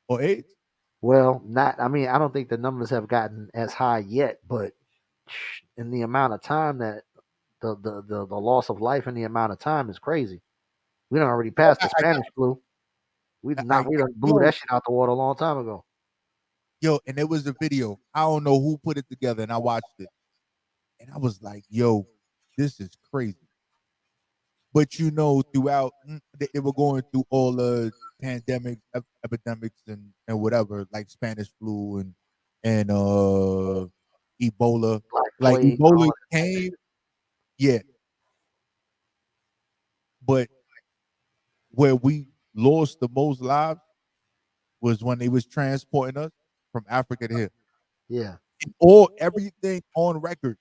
or AIDS? Well, not. I mean, I don't think the numbers have gotten as high yet, but in the amount of time that the loss of life in the amount of time is crazy. We done already Oh, passed the I Spanish flu. I We get done blew that shit out the water a long time ago. yo, and there was a video. I don't know who put it together, and I watched it, and I was like, yo, this is crazy. But throughout they were going through all the pandemics, epidemics, and whatever, like Spanish flu and Ebola. Black Like plague and all Ebola of came, yeah, but where we lost the most lives was when they was transporting us from Africa to here. that. Yeah. And all everything on record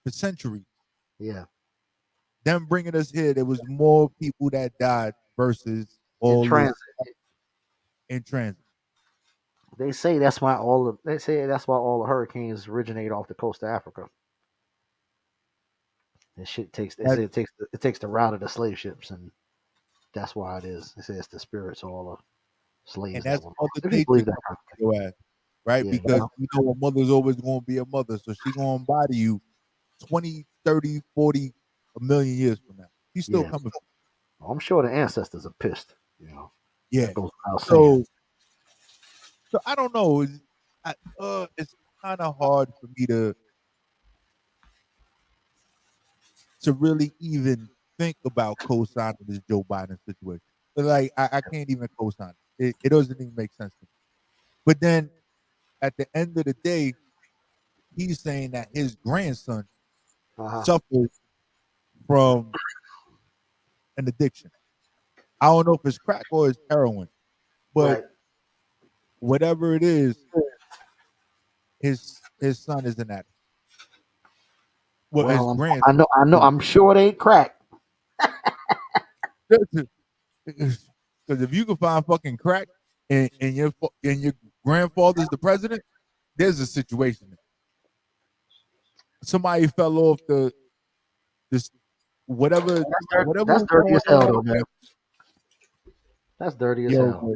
for centuries. Yeah. Them bringing us here, there was more people that died versus In all transit. this in transit. They say that's why all the hurricanes originate off the coast of Africa. And shit takes they That, say it takes the route of the slave ships, and that's why it is. They say it's the spirits of all the and slaves that that's were Mother lost. If you Nature believe that coming kind for your ass, right? of thing. Because a mother's always going to be a mother, so she going to body you 20, 30, 40, a million years from now. She's still Yeah. coming. I'm sure the ancestors are pissed. Yeah. That goes without saying. So I don't know. It's kind of hard for me to really even think about co-signing this Joe Biden situation. But like I can't even co-sign it. It doesn't even make sense to me. But then at the end of the day, he's saying that his grandson Uh-huh. suffered from an addiction. I don't know if it's crack or it's heroin, but Right. whatever it is, his son is an addict. Well, his Well, grandson. I'm sure it ain't crack. Because if you can find fucking crack and your grandfather's the president, there's a situation. Somebody fell off this whatever whatever That's was dirty going as hell, on though, up man. there. That's dirty as Yo, hell.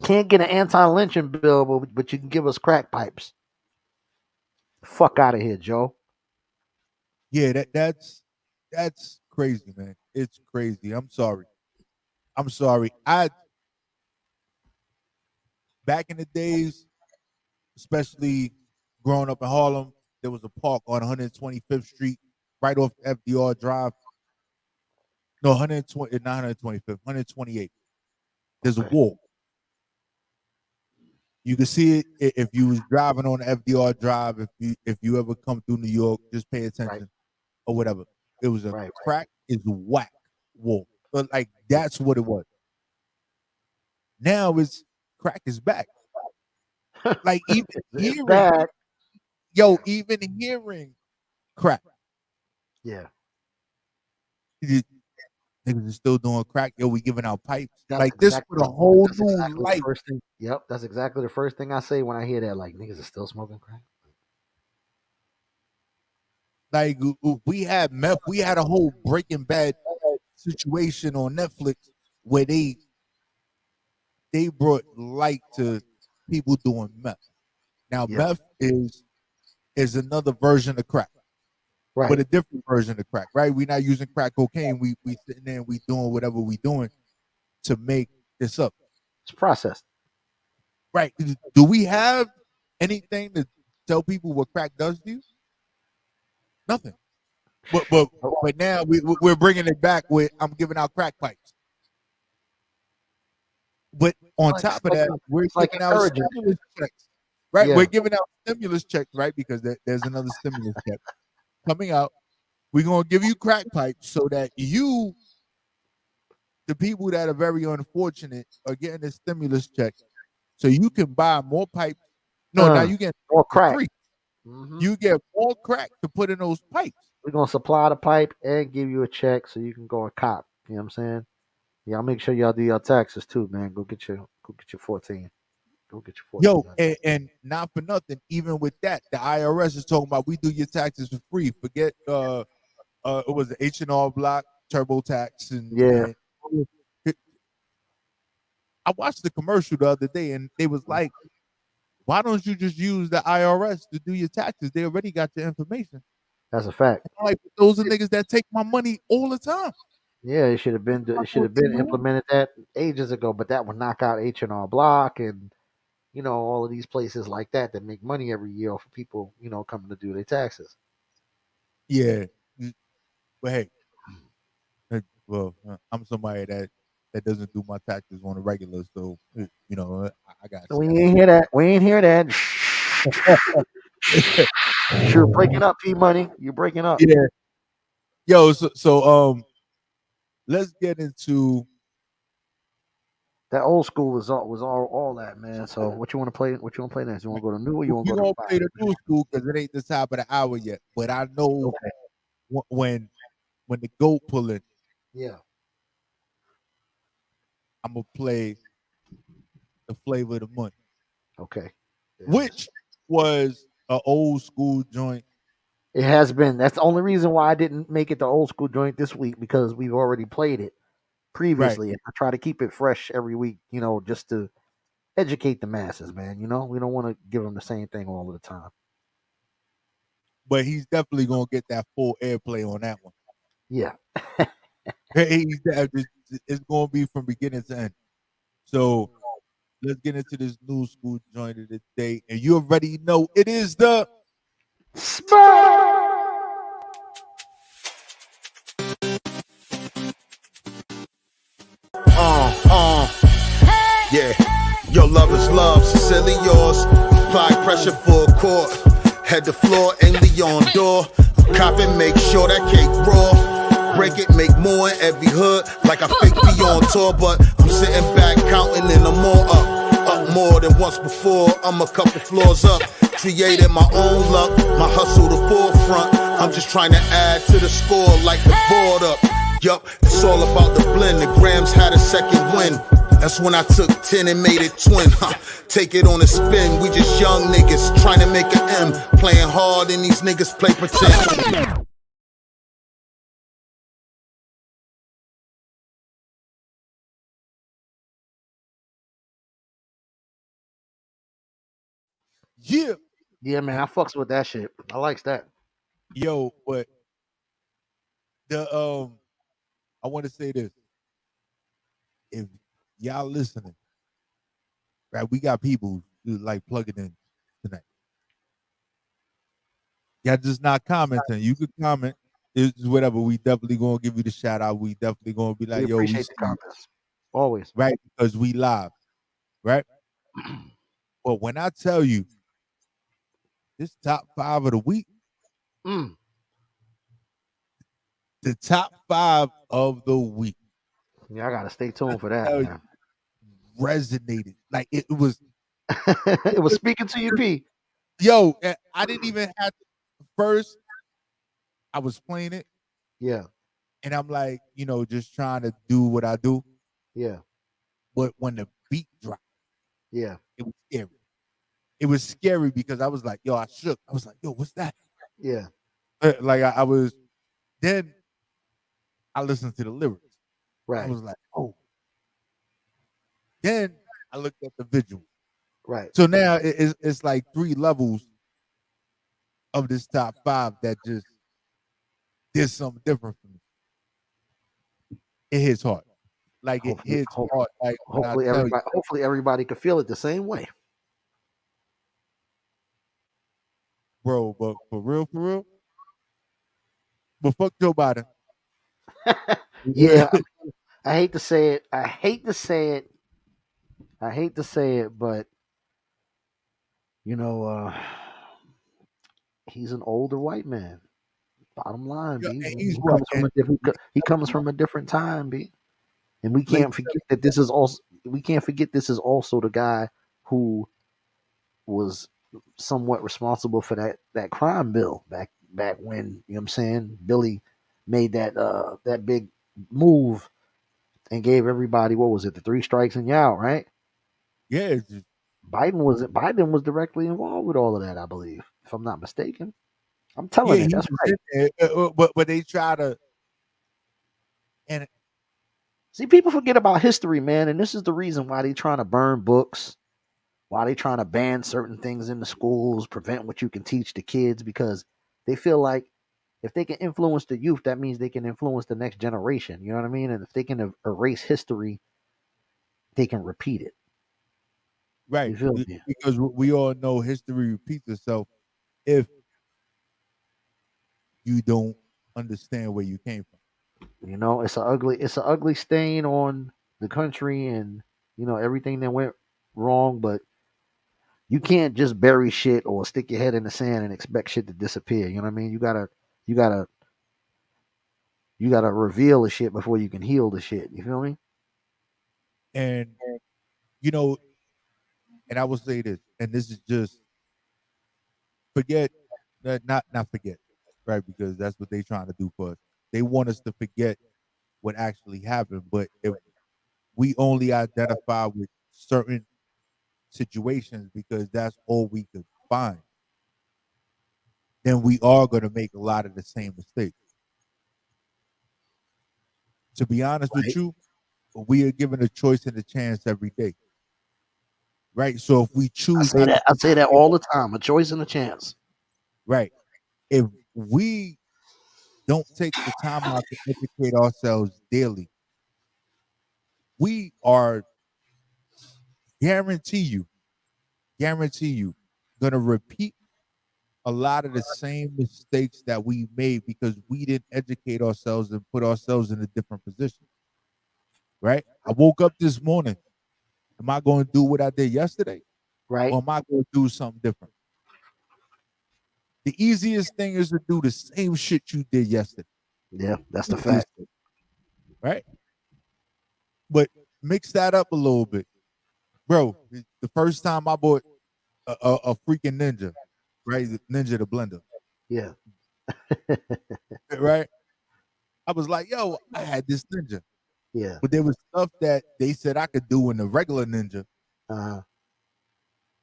but Can't get an anti-lynching bill, but you can give us crack pipes. Fuck out of here, Joe. yeah, that's crazy, man. It's crazy. I'm sorry. I'm sorry. I back in the days, especially growing up in Harlem, there was a park on 125th Street, right off FDR Drive. No, 120, not 125th, 128th. There's a Okay. wall. You can see it if you was driving on FDR Drive. If you ever come through New York, just pay Right. attention or whatever. It was a Right. crack is whack wall, but like that's what it was. Now it's crack is back. Like even It's hearing, bad. even hearing crack, Yeah. niggas is still doing crack. Yo, we giving out pipes. That's Like this exactly with a whole that's new exactly the light. first thing. Yep, that's exactly the first thing I say when I hear that. Like niggas are still smoking crack. Like we had meth. We had a whole Breaking Bad situation on Netflix where they brought light to people doing meth. Now Yeah. meth is another version of crack, but Right. a different version of crack, right? We're not using crack cocaine. We sitting there and we doing whatever we doing to make this up. It's processed. Right. Do we have anything to tell people what crack does to you? Nothing. But but but now we're bringing it back with I'm giving out crack pipes. But on top of that, we're It's like giving out encouraging. stimulus checks, right? Yeah. We're giving out stimulus checks, right? Because there's another stimulus check coming out. We're gonna give you crack pipes so that you, the people that are very unfortunate, are getting a stimulus check, so you can buy more pipes. No, now you get More for crack. free. Hmm. You get more crack to put in those pipes. We're gonna supply the pipe and give you a check so you can go and cop. You know what I'm saying? Y'all make sure y'all do your taxes too, man. Go get your 14. Go get your 14. Yo, and not for nothing, even with that, the IRS is talking about we do your taxes for free. Forget it was the H&R Block TurboTax Yeah, and I watched the commercial the other day and they was like, why don't you just use the IRS to do your taxes? They already got your information. that's a fact. I'm like, those are niggas that take my money all the time. Yeah, it should have been implemented that ages ago, but that would knock out H&R Block and all of these places like that make money every year for people coming to do their taxes. Yeah. But hey, well, I'm somebody that doesn't do my taxes on a regular, so I got We ain't hear that. We ain't hear that. You're breaking up, P Money. You're breaking up. yeah. Yo, so let's get into That old school was all that, man. So what you want to play? What you want to play next? You want to go to new or you want to we go to gonna play classic? the new school because it ain't the top of the hour yet. But I know Okay. when the goat pulling, Yeah. I'm gonna play the flavor of the month, Okay. There it is. which was an old school joint. It has been. That's the only reason why I didn't make it the old school joint this week because we've already played it Right. previously. And I try to keep it fresh every week, just to educate the masses, man. We don't want to give them the same thing all of the time. But he's definitely gonna get that full airplay on that one. Yeah. It's gonna be from beginning to end. So let's get into this new school joint of the day, and you already know it is the Yeah. Your love is love, sincerely yours. Apply pressure for a court. Head the floor, aim the on door. Cop it, make sure that cake raw. Break it, make more in every hood. Like I fake be on tour, but I'm sitting back counting and I'm more up. Up more than once before, I'm a couple floors up. Created my own luck, my hustle the forefront. I'm just trying to add to the score like the board up. Yup, it's all about the blend. The grams had a second win. That's when I took 10 and made it twin. Take it on a spin. We just young niggas trying to make an M. Playing hard and these niggas play pretend. yeah, Yeah, man. I fucks with that shit. I likes that. yo. But the I want to say this: if y'all listening, right, we got people who like plugging in tonight. Y'all just not commenting. You could comment it's whatever. We definitely gonna give you the shout out. We definitely gonna be We like, yo, we appreciate see the you, comments. Always. right? Because we live, right? But when I tell you this top 5 of the week, Mm. the top 5 of the week, Yeah, I gotta stay tuned for that, tell you, man. resonated. Like it was, It was speaking to you, P. yo, I didn't even have to, first. I was playing it, Yeah, and I'm like, just trying to do what I do. yeah, But when the beat dropped, yeah, it was scary. It was scary because I was like, yo, I shook. I was like, yo, what's that? yeah. Like I was. Then I listened to the lyrics. I Right, was like, oh. Then I looked at the visual. right. So now it's like 3 levels of this top 5 that just did something different for me. It hits hard. Like it Hopefully, hits hard. Like when I tell you, hopefully everybody could feel it the same way. bro, but for real, but fuck Joe Biden. Yeah, I hate to say it. I hate to say it. I hate to say it, but you know, he's an older white man. Bottom line, Yeah, B. and He he's what? comes from a different. He comes from a different time, B. And we Late can't forget that this is also. We can't forget this is also the guy who was somewhat responsible for that crime bill back when, you know what I'm saying, Billy made that big move and gave everybody, what was it, the 3 strikes and you out, right? yeah, it's just, Biden was directly involved with all of that, I believe, if I'm not mistaken. I'm telling yeah, it. he That's was right. in there. But they try to, and See, people forget about history, man, and this is the reason why they trying to burn books, why they trying to ban certain things in the schools, prevent what you can teach the kids, because they feel like if they can influence the youth, that means they can influence the next generation. You know what I mean? And if they can erase history, they can repeat it. right, You feel me? because we all know history repeats itself if you don't understand where you came from. You know, it's a ugly stain on the country and everything that went wrong. But you can't just bury shit or stick your head in the sand and expect shit to disappear. You know what I mean? You gotta you gotta reveal the shit before you can heal the shit. You feel me? And you know, and I will say this, and this is just forget, not forget, right? Because that's what they trying to do for us. They want us to forget what actually happened. But if we only identify with certain situations because that's all we could find, then we are going to make a lot of the same mistakes. To be honest with Right. you, we are given a choice and a chance every day, right? So if we I choose say not to, that. I say that all the time. A choice and a chance. right? If we don't take the time out to educate ourselves daily, we are guarantee you, guarantee you, gonna repeat a lot of the same mistakes that we made because we didn't educate ourselves and put ourselves in a different position. Right? I woke up this morning. Am I going to do what I did yesterday, Right. or am I going to do something different? The easiest thing is to do the same shit you did yesterday. Yeah, that's the Easiest fact. thing, right? But mix that up a little bit, bro. The first time I bought a freaking ninja, right? The Ninja the blender, Yeah. right? I was like, yo, I had this ninja, Yeah. but there was stuff that they said I could do in the regular ninja, Uh,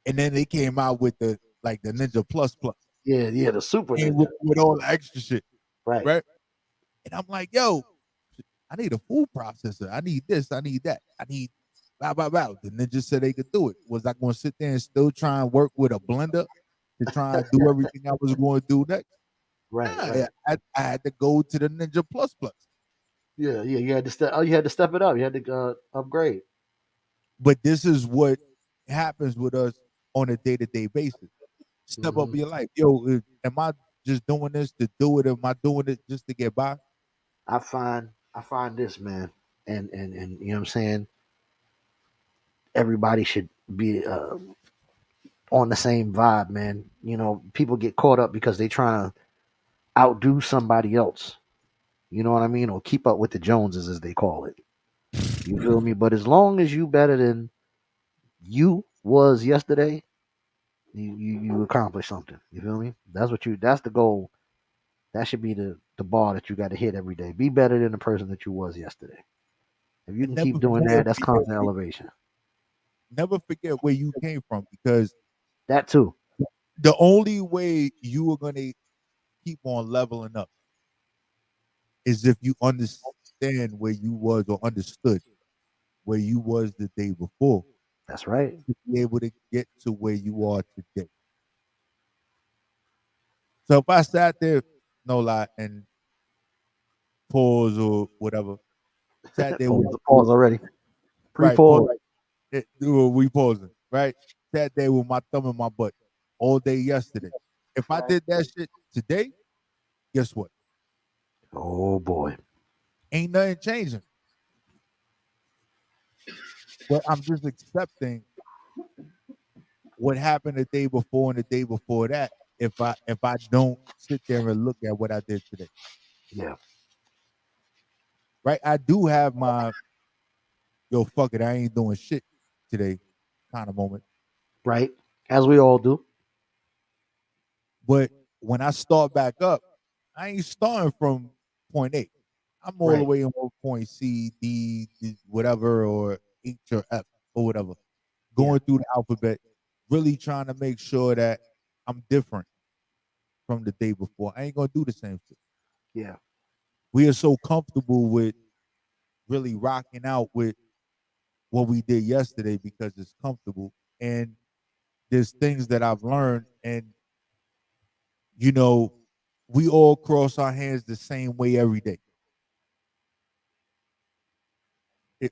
and then they came out with the like the Ninja Plus Plus, yeah. Yeah. The super came ninja. with all the extra shit, Right. right? And I'm like, yo, I need a food processor. I need this. I need that. I need blah blah blah. The ninja said they could do it. Was I going to sit there and still try and work with a blender to try and do everything I was going to do next? Right. Nah, Right. I had to go to the Ninja Plus Plus. Yeah. Yeah. You had to step. Oh, you had to step it up. You had to upgrade. But this is what happens with us on a day to day basis. Step up Hmm. your life. Yo, am I just doing this to do it? Am I doing it just to get by? I find this, man, and you know what I'm saying. Everybody should be on the same vibe, man. You know, people get caught up because they trying to outdo somebody else. You know what I mean, or keep up with the Joneses, as they call it. You feel me? But as long as you better than you was yesterday, you accomplish something. You feel me? That's what you. That's the goal. That should be the bar that you got to hit every day. Be better than the person that you was yesterday. If you And can keep doing that, that's constant elevation. never forget where you came from, because That too. the only way you are gonna keep on leveling up is if you understand where you was, or understood where you was the day before, That's right. to be able to get to where you are today. So if I sat there, no lie, and pause or whatever, sat there with Pause already. right Pre-pause. pause, we pausing, right? Sat there with my thumb in my butt all day yesterday. If I did that shit today, guess what? Oh boy. Ain't nothing changing. But I'm just accepting what happened the day before and the day before that. If I don't sit there and look at what I did today, Yeah. right? I do have my yo fuck it, I ain't doing shit today kind of moment. Right. As we all do. But when I start back up, I ain't starting from point A. I'm all the Right. way on point C, D, whatever, or H or F or whatever. Yeah. Going through the alphabet, really trying to make sure that I'm different from the day before. I ain't gonna do the same shit. Yeah. We are so comfortable with really rocking out with what we did yesterday because it's comfortable. And there's things that I've learned, and you know, we all cross our hands the same way every day.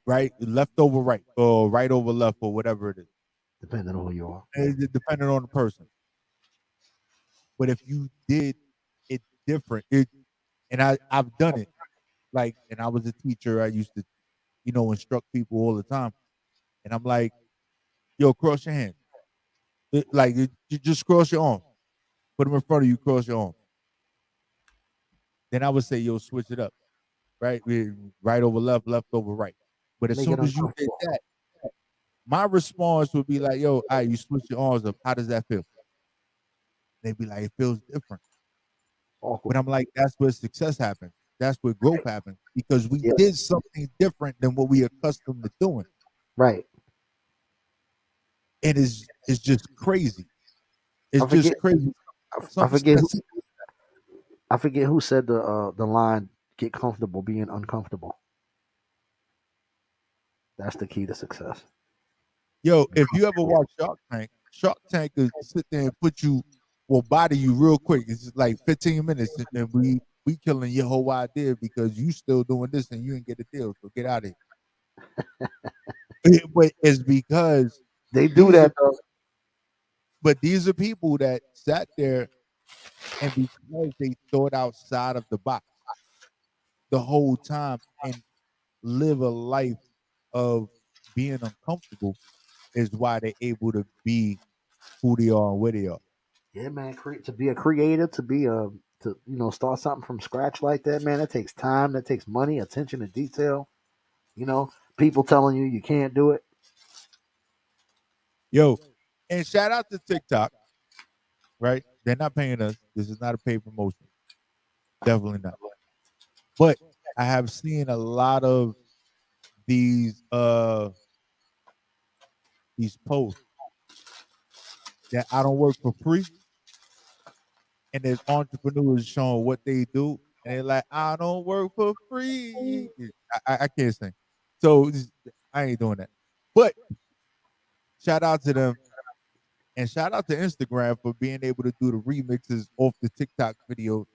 Right? Left over right, or right over left, or whatever it is. Depending on who you are. Depending on the person. But if you did it different, and I've done it. Like, and I was a teacher. I used to, instruct people all the time. And I'm like, yo, cross your hands. You just cross your arm. Put them in front of you, cross your arm. Then I would say, yo, switch it up. Right? Right over left, left over right. But as Make it soon as you did uncomfortable. that, my response would be like, yo, all right, you switch your arms up. How does that feel? They'd be like, it feels different. But Awkward. I'm like, that's where success happens. That's where growth happens, because we Yeah. did something different than what we accustomed to doing. Right. And it's just crazy. It's I forget just crazy. I Something forget who that's I forget who said the line, get comfortable being uncomfortable. That's the key to success. yo, if you ever watch Shark Tank could sit there and body you real quick. It's just like 15 minutes, and then we killing your whole idea because you still doing this and you didn't get a deal. So get out of here. But it's because They do these are that though. these are people that sat there, and because they thought outside of the box the whole time and live a life of being uncomfortable, is why they're able to be who they are and where they are. Yeah, man. To be a creator, to be a to start something from scratch like that, man. That takes time. That takes money, attention to detail. People telling you can't do it. Yo, and shout out to TikTok, right? They're not paying us. This is not a paid promotion. Definitely not. But I have seen a lot of these uh these posts that I don't work for free, and there's entrepreneurs showing what they do, and they're like, I don't work for free. I can't sing. So I ain't doing that. But shout out to them, and shout out to Instagram for being able to do the remixes off the TikTok video.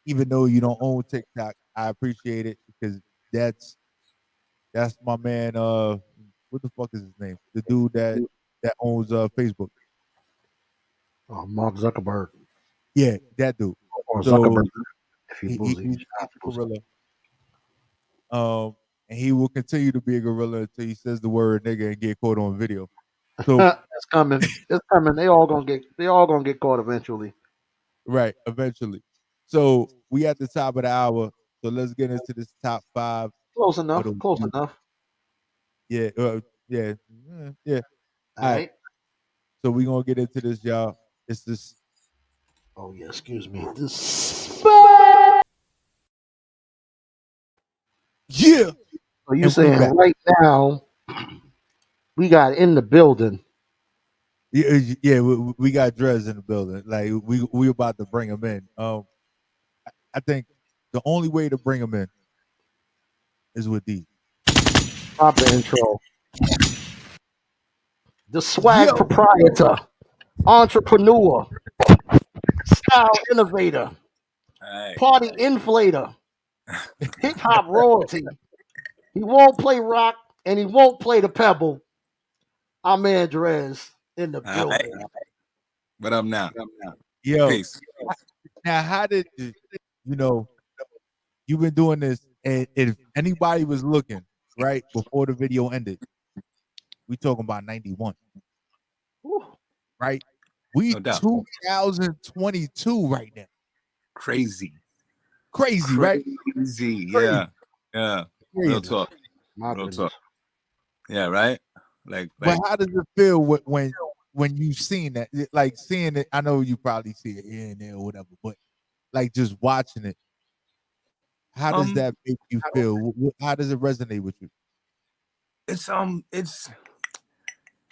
Even though you don't own TikTok, I appreciate it, because that's my man. What the fuck is his name? The dude that owns Facebook. Oh, Mark Zuckerberg. Yeah, that dude. Or So Zuckerberg, if you he's boozy. a gorilla. And he will continue to be a gorilla until he says the word nigga and get caught on video. So It's coming. It's coming. They all gonna get caught eventually. right, eventually. So we at the top of the hour. So let's get into this top 5 Close of enough. the Close week. enough. Yeah, yeah, yeah. All All right. right. So we gonna get into this, y'all. It's this. Oh yeah. Excuse me. Yeah, So you and we saying back. right now we got in the building. Yeah, we got Dres in the building. Like we about to bring him in. I think the only way to bring him in is with these. Proper intro. The swag Yo, proprietor, entrepreneur, style innovator, Alright. party inflator, hip hop royalty. He won't play rock and he won't play the pebble. Our man Dres in the Alright. building. What up now? yo. Peace. Now, how did you know you've been doing this? And if anybody was looking right before the video ended, we talking about 91, Whew. right? We No doubt. 2022 right now. Crazy. Crazy, right? Crazy. Yeah. Yeah. Real Crazy. talk. My Real goodness. talk. Yeah, right? Like But how does it feel when you seen that? Like seeing it, I know you probably see it here and there or whatever, but like just watching it, how does that make you feel? How does it resonate with you? it's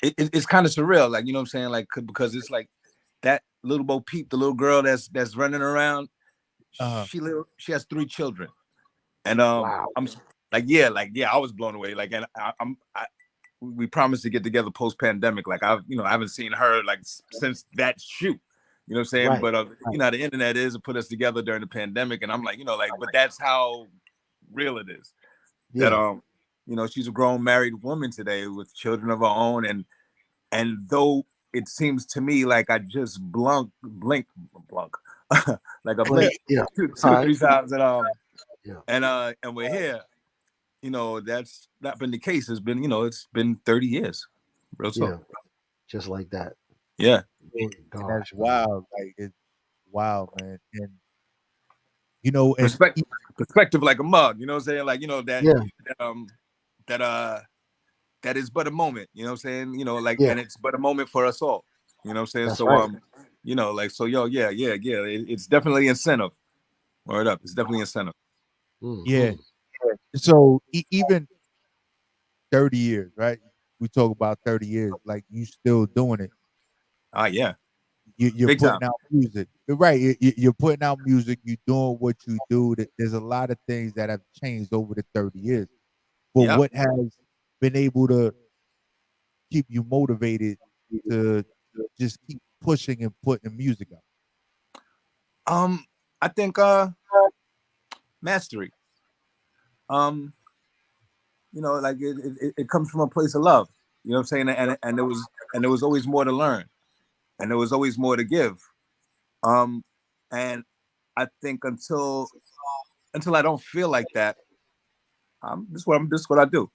it's kind of surreal, like, you know what I'm saying? Like, because it's like that little Bo Peep, the little girl that's running around, Uh-huh. she has 3 children. And Wow. I'm like, yeah, I was blown away. Like, and we promised to get together post pandemic. Like, I haven't seen her like since that shoot. You know what I'm saying? Right. But you know how the internet is. It put us together during the pandemic, and I'm like, like, but that's how real it is. That Yeah. she's a grown married woman today with children of her own, and though it seems to me like I just blink, like a blink Yeah. two All or right. three times, Yeah. and we're here. That's not been the case. It's been 30 years. Real talk. Yeah. Just like that. Yeah. And that's Gosh, man. wild. Like it's wild, man. And and Perspective like a mug, you know what I'm saying? Like, that Yeah. that that is but a moment, you know what I'm saying? Like, Yeah. and it's but a moment for us all. You know what I'm saying? That's So right. like, so yeah. It's definitely incentive. Word up. It's definitely incentive. yeah. Mhm. So even 30 years, right? We talk about 30 years, like you still doing it. Yeah. You're Big time. putting out music. You're right. You're putting out music. You're doing what you do. There's a lot of things that have changed over the 30 years. But Yeah. what has been able to keep you motivated to just keep pushing and putting music out? I think mastery. Like it comes from a place of love. You know what I'm saying? And there was always more to learn, and there was always more to give. And I think until I don't feel like that, this is what I do.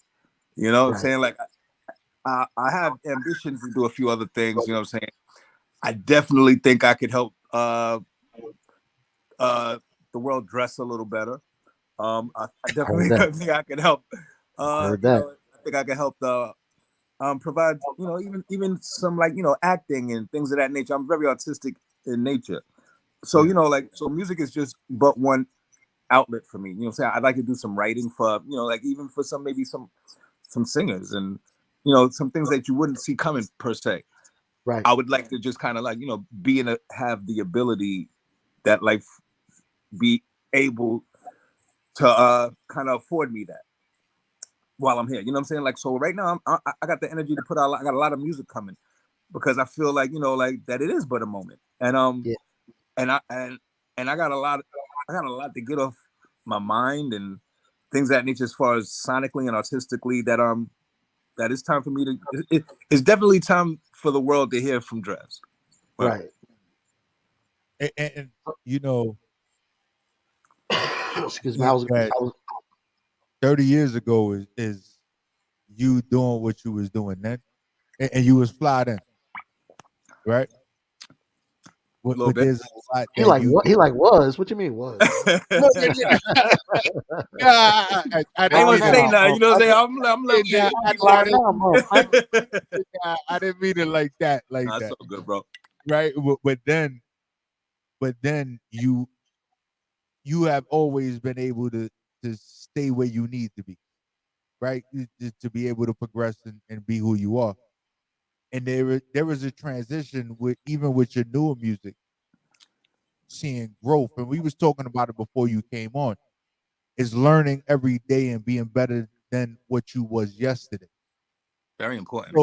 You know what I'm Right. saying? Like, I have ambitions to do a few other things. You know what I'm saying? I definitely think I could help the world dress a little better. I Heard definitely that. think I can help. Heard that. I think I can help the provide, even some, like, acting and things of that nature. I'm very artistic in nature. So, Yeah. so music is just but one outlet for me. You know what I'm saying? I'd like to do some writing for, like, even for maybe some singers, and, some things that you wouldn't see coming per se. Right. I would like to just kind of, like, have the ability that, like, be able to kind of afford me that while I'm here. You know what I'm saying? Like, so right now I got the energy to put out. I got a lot of music coming because I feel like, like that it is but a moment. And Yeah. I got a lot to get off my mind and things of that nature, as far as sonically and artistically, that it's time for me to it's definitely time for the world to hear from Dres. Right. And you know, Excuse me. I think was. that 30 years ago is you doing what you was doing then, and you was fly then, right? A little But bit. there's a lot He that like you what? He like was. What you mean was? look at that. Yeah, I I ain't didn't want mean to it say like nothing. You know what I'm saying? I I'm letting didn't, people I, keep I learning. didn't, Motherfucker. I didn't mean it like that, Nah, so good, bro. right? But then you have always been able to stay where you need to be, right? To be able to progress and be who you are. And there was a transition with even with your newer music, seeing growth. And we was talking about it before you came on. Is learning every day and being better than what you was yesterday. Very important.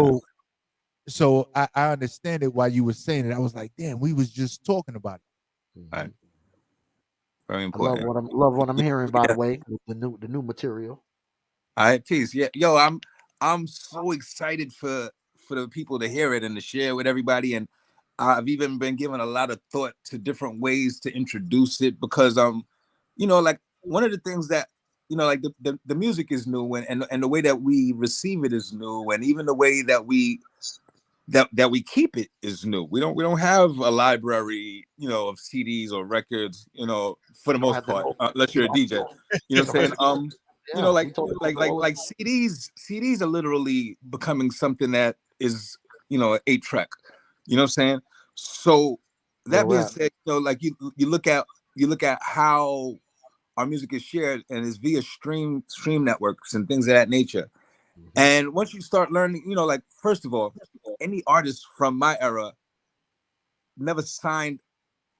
So I understand it while you were saying it. I was like, damn, we was just talking about it. Right. Very I love important. what I'm hearing. By the Yeah. way, with the new material. All right, peace. Yeah, yo, I'm so excited for the people to hear it and to share with everybody. And I've even been given a lot of thought to different ways to introduce it because like one of the things that like the music is new and the way that we receive it is new, and even the way that we keep it is new. We don't have a library, of CDs or records, for the You don't most have to part, know. unless You you're a don't. DJ. You know what I'm saying? Yeah, Like we talk about like that like all the like time. CDs are literally becoming something that is, an 8 track. You know what I'm saying? So Where that we're being at. said, like you look at how our music is shared and is via stream networks and things of that nature. Mhm. And once you start learning, like first of all, any artist from my era never signed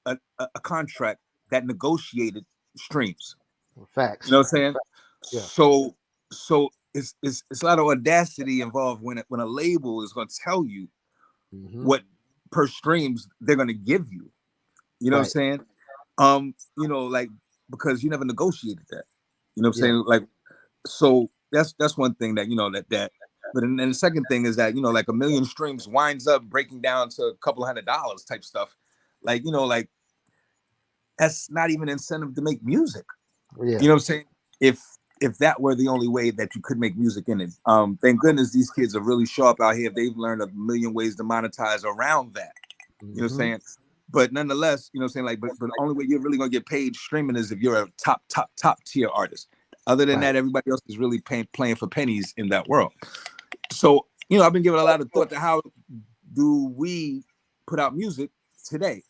a contract that negotiated streams. You know Facts. what I'm saying? Yeah. So it's a lot of audacity involved when a label is going to tell you Hmm. what per streams they're going to give you. You know what I'm Right. saying? Like because you never negotiated that. You know what I'm Yeah. saying? Like so that's one thing that that. But and the second thing is that like a million streams winds up breaking down to a couple $100 type stuff. Like like that's not even incentive to make music. Yeah. You know what I'm saying? If if that were the only way that you could make music in it, thank goodness these kids are really sharp out here. They've learned a million ways to monetize around that. You know what I'm Hmm. saying? But nonetheless, you know what I'm saying? Like, but the only way you're really gonna get paid streaming is if you're a top tier artist. Other than Right. that, everybody else is really playing for pennies in that world. So, I've been giving a lot of thought to how do we put out music today,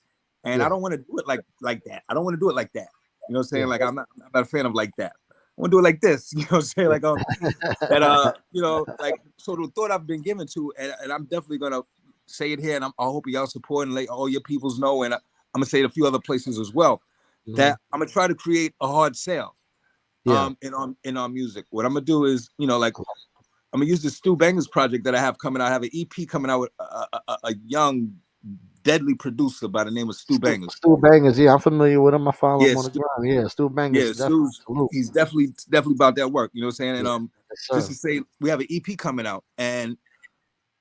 and I Yeah. don't want to do it like that. I don't want to do it like that. You know what I'm saying? Yeah. Like I'm not a fan of like that. I want to do it like this. You know what I'm saying? Like that like so the thought I've been given to, and I'm definitely gonna say it here, and I hope y'all support and let all your peoples know, and I'm gonna say it a few other places as well. Mhm. That I'm gonna try to create a hard sale Yeah. in our music. What I'm gonna do is, like I'm gonna use the Stu Bangers project that I have coming out. I have an EP coming out with a young, deadly producer by the name of Stu Bangers. Stu Bangers. Yeah, I'm familiar with him. I follow him Yeah, on the Stu, ground. Yeah, Stu Bangers. yeah, Definitely Stu's salute. he's definitely about that work. You know what I'm saying? And Yeah. Yes, just to sir. say, we have an EP coming out, and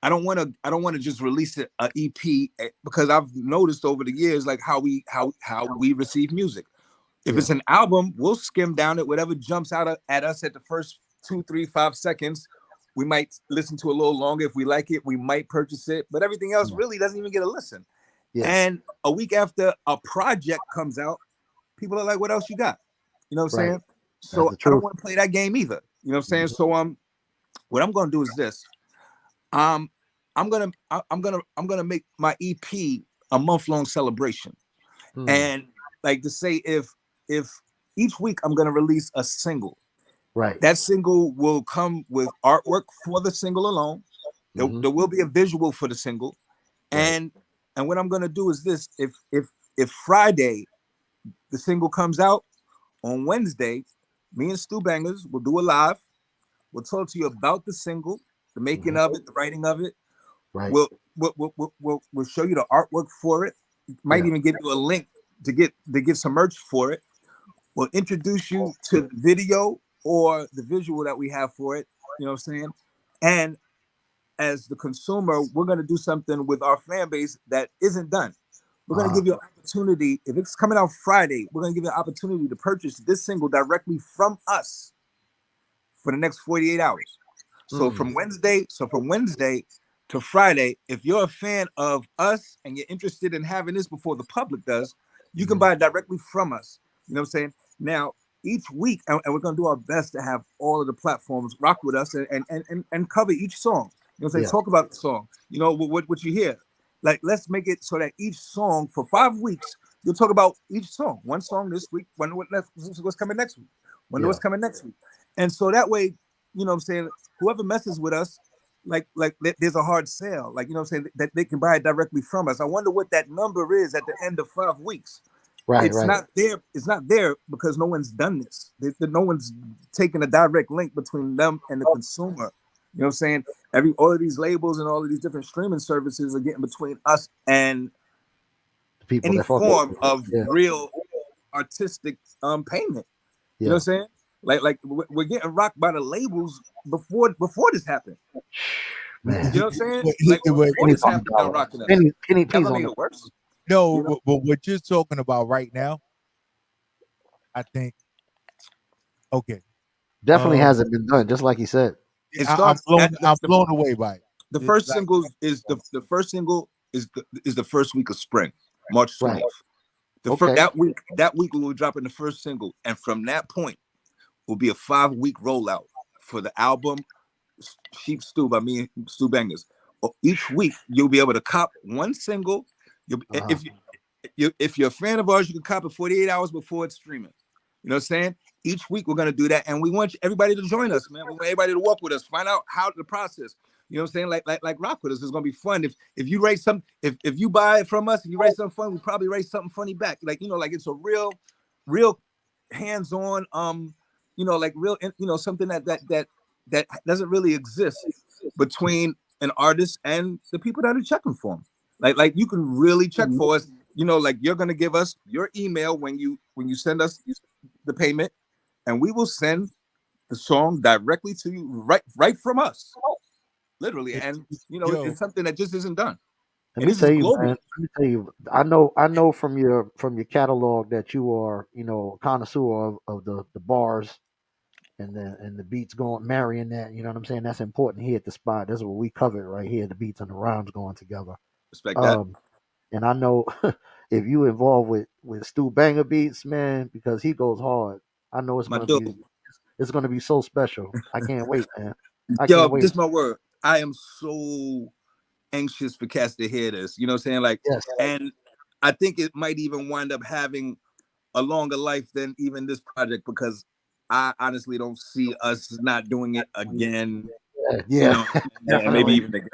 I don't want to just release an EP because I've noticed over the years like how we receive music. If Yeah. it's an album, we'll skim down it. Whatever jumps out at us at the first 2, 3, 5 seconds, we might listen to a little longer. If we like it, we might purchase it. But everything else Yeah. really doesn't even get a listen. Yeah. And a week after a project comes out, people are like, "What else you got?" You know what I'm Right. saying? That's So the I don't truth. want to play that game either. You know what I'm saying? Mhm. So what I'm gonna do is this. Um, I'm gonna make my EP a month-long celebration. Hmm. And like to say if each week I'm gonna release a single. Right. That single will come with artwork for the single alone. There, Hmm. there will be a visual for the single. Right. And what I'm gonna do is this: if Friday the single comes out, on Wednesday, me and Stu Bangers will do a live. We'll talk to you about the single, the making Hmm. of it, the writing of it. Right. We'll show you the artwork for it. Might Yeah. even give you a link to get some merch for it. We'll introduce you to the video or the visual that we have for it. You know what I'm saying? And as the consumer, we're gonna do something with our fan base that isn't done. we're gonna give you an opportunity. If it's coming out Friday, we're gonna give you an opportunity to purchase this single directly from us for the next 48 hours. So from Wednesday to Friday, if you're a fan of us and you're interested in having this before the public does, you can buy it directly from us. You know what I'm saying? Now, each week, and we're gonna do our best to have all of the platforms rock with us and cover each song. You know what I'm saying? Yeah. Talk about the song. You know what you hear. Like, let's make it so that each song for 5 weeks, you'll talk about each song. One song this week, what's coming next week. Wonder what's coming next week. And so that way, you know what I'm saying, whoever messes with us, like there's a hard sale, like, you know what I'm saying, that they can buy it directly from us. I wonder what that number is at the end of 5 weeks. It's not there. It's not there because no one's done this. No one's taken a direct link between them and the consumer. You know what I'm saying? All of these labels and all of these different streaming services are getting between us and people any form of yeah. real artistic payment. You know what I'm saying? Like we're getting rocked by the labels before this happened. Man. You know what I'm saying? But- Like but- before this happened, they're rocking us. Penny That please might on make the it worse. No, You know? but what you're talking about right now, I think, okay. definitely hasn't been done, just like he said. It I'm starts blown. I'm blown away by it. The It's first like- single is the first single is the first week of spring, March 20th. Okay. That week we will drop in the first single, and from that point will be a 5-week rollout for the album Sheep Stew by me and Stu Bangers. Each week you'll be able to cop one single. If you're a fan of ours, you can cop it 48 hours before it's streaming. You know what I'm saying? Each week we're gonna do that, and we want everybody to join us, man. We want everybody to walk with us, find out how the process. You know what I'm saying? Like rock with us. It's gonna be fun. If you raise some, if you buy it from us and you raise something fun, we probably raise something funny back. Like, you know, like it's a real hands-on, you know, like real, you know, something that doesn't really exist between an artist and the people that are checking for them. Like you can really check for us. You know, like you're gonna give us your email when you send us the payment, and we will send the song directly to you, right from us, literally. And you know, it's something that just isn't done. Let me tell you, man. Let me tell you. I know from your catalog that you are, you know, connoisseur of the bars and the beats going marrying that. You know what I'm saying? That's important here at the spot. That's what we cover right here. The beats and the rhymes going together. Respect that. And I know if you involved with Stu Banger Beats, man, because he goes hard. I know it's gonna be so special. I can't wait, man. I can't wait. This is my word. I am so anxious for Cass to hear this. You know what I'm saying? Like, yes. And I think it might even wind up having a longer life than even this project, because I honestly don't see us not doing it again. Yeah. You know, and maybe even again.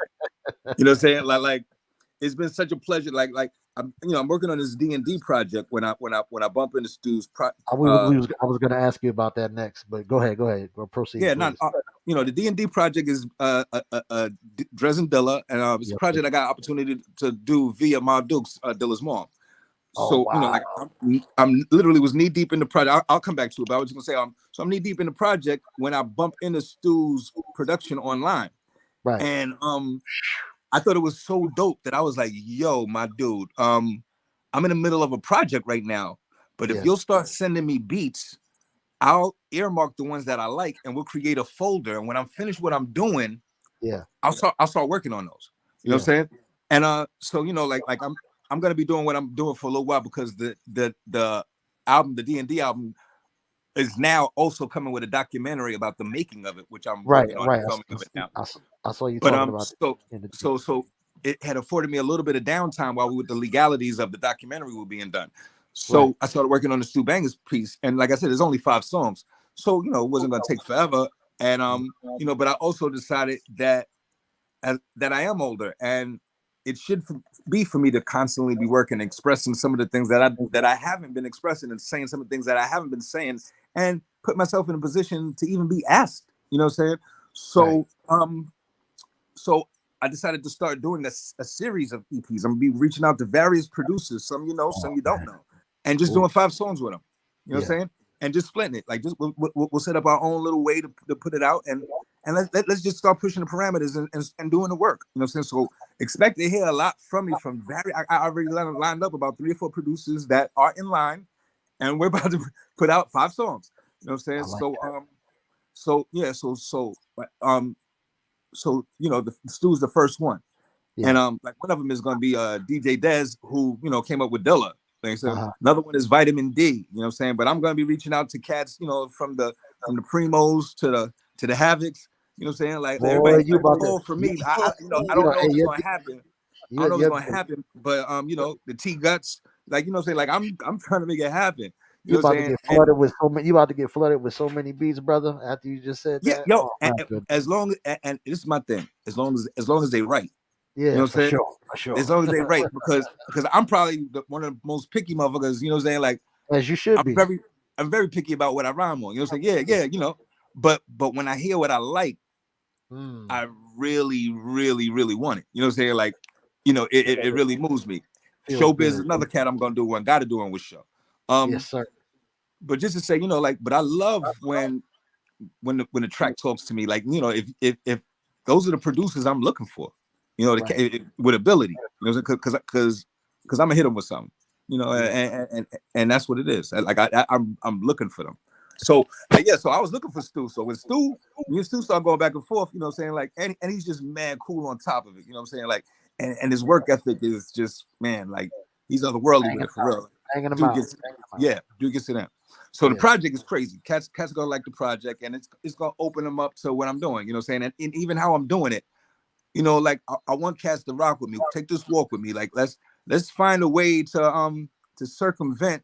You know what I'm saying? Like it's been such a pleasure. Like I'm working on this D&D project. When I bump into Stu's I was going to ask you about that next, but go ahead, go proceed. Yeah, the D&D project is Dres and Dilla, and it's a project I got opportunity to do via Ma Dukes, Dilla's mom. So you know, like I'm literally was knee deep in the project. I'll come back to it, but I was just gonna say I'm knee deep in the project when I bump into Stu's production online, right? And I thought it was so dope that I was like, yo, my dude, I'm in the middle of a project right now, but if you'll start sending me beats, I'll earmark the ones that I like, and we'll create a folder. And when I'm finished what I'm doing, I'll start working on those. You know what I'm saying? And so you know, like I'm gonna be doing what I'm doing for a little while, because the album, the D&D album, is now also coming with a documentary about the making of it, which I'm working on filming of it now. I saw you talking about so it had afforded me a little bit of downtime while the legalities of the documentary were being done. So I started working on the Stu Bangers piece, and like I said, there's only 5 songs, so you know it wasn't gonna take forever. And you know, but I also decided that I am older, and it should be for me to constantly be working, expressing some of the things that I haven't been expressing, and saying some of the things that I haven't been saying, and put myself in a position to even be asked. You know what I'm saying? So so I decided to start doing a series of EPs. I'm gonna be reaching out to various producers, some you know, some you don't know, and just doing 5 songs with them. You know what I'm saying? and just splitting it. Like just we'll set up our own little way to put it out, and let's just start pushing the parameters and doing the work. You know what I'm saying? So expect to hear a lot from me from I already lined up about 3 or 4 producers that are in line, and we're about to put out 5 songs. You know what I'm saying? Like So you know, the Stu's the first one. yeah. And like one of them is gonna be DJ Dez, who, you know, came up with Dilla. Like, so another one is Vitamin D, you know what I'm saying? But I'm gonna be reaching out to cats, you know, from the Primos to the Havocs, you know what I'm saying? Like Boy, everybody you about call to, for me. You know, I you don't know, know hey, if it's gonna happen. I don't know if it's gonna happen, but you know, the T Guts, like, you know what I'm saying? Like I'm trying to make it happen. You you know what about I'm to saying? get flooded with so many. You about to get flooded with so many beats, brother. After you just said Yeah, that, yo, oh my and goodness. as long and this is my thing, as long as they write, you know Yeah, what for I'm saying? sure, for sure. As long as they write, because I'm probably one of the most picky motherfuckers, you know what I'm saying? Like As you should be. I'm very picky about what I rhyme on. You know what I'm saying? Yeah, you know. But when I hear what I like, I really, really, really want it. You know what I'm saying? Like, you know, it really moves me. Feels Showbiz good. is another cat I'm gonna do one, gotta do one with Show. Yes, sir. But just to say, you know, like, but I love when the track talks to me, like, you know, if those are the producers I'm looking for, you know, with ability, you know, because I'm gonna hit them with something, you know, and that's what it is. Like I'm looking for them. So yeah, so I was looking for Stu. So when me and Stu start going back and forth, you know what I'm saying, like, and he's just mad cool on top of it, you know what I'm saying, like, and his work ethic is just, man, like, he's otherworldly with it, for real. Hanging them Dude out. gets it in. So the project is crazy. Cats gonna like the project, and it's gonna open them up to what I'm doing. You know what I'm saying? And even how I'm doing it. You know, like I want cats to rock with me, take this walk with me. Like let's find a way to circumvent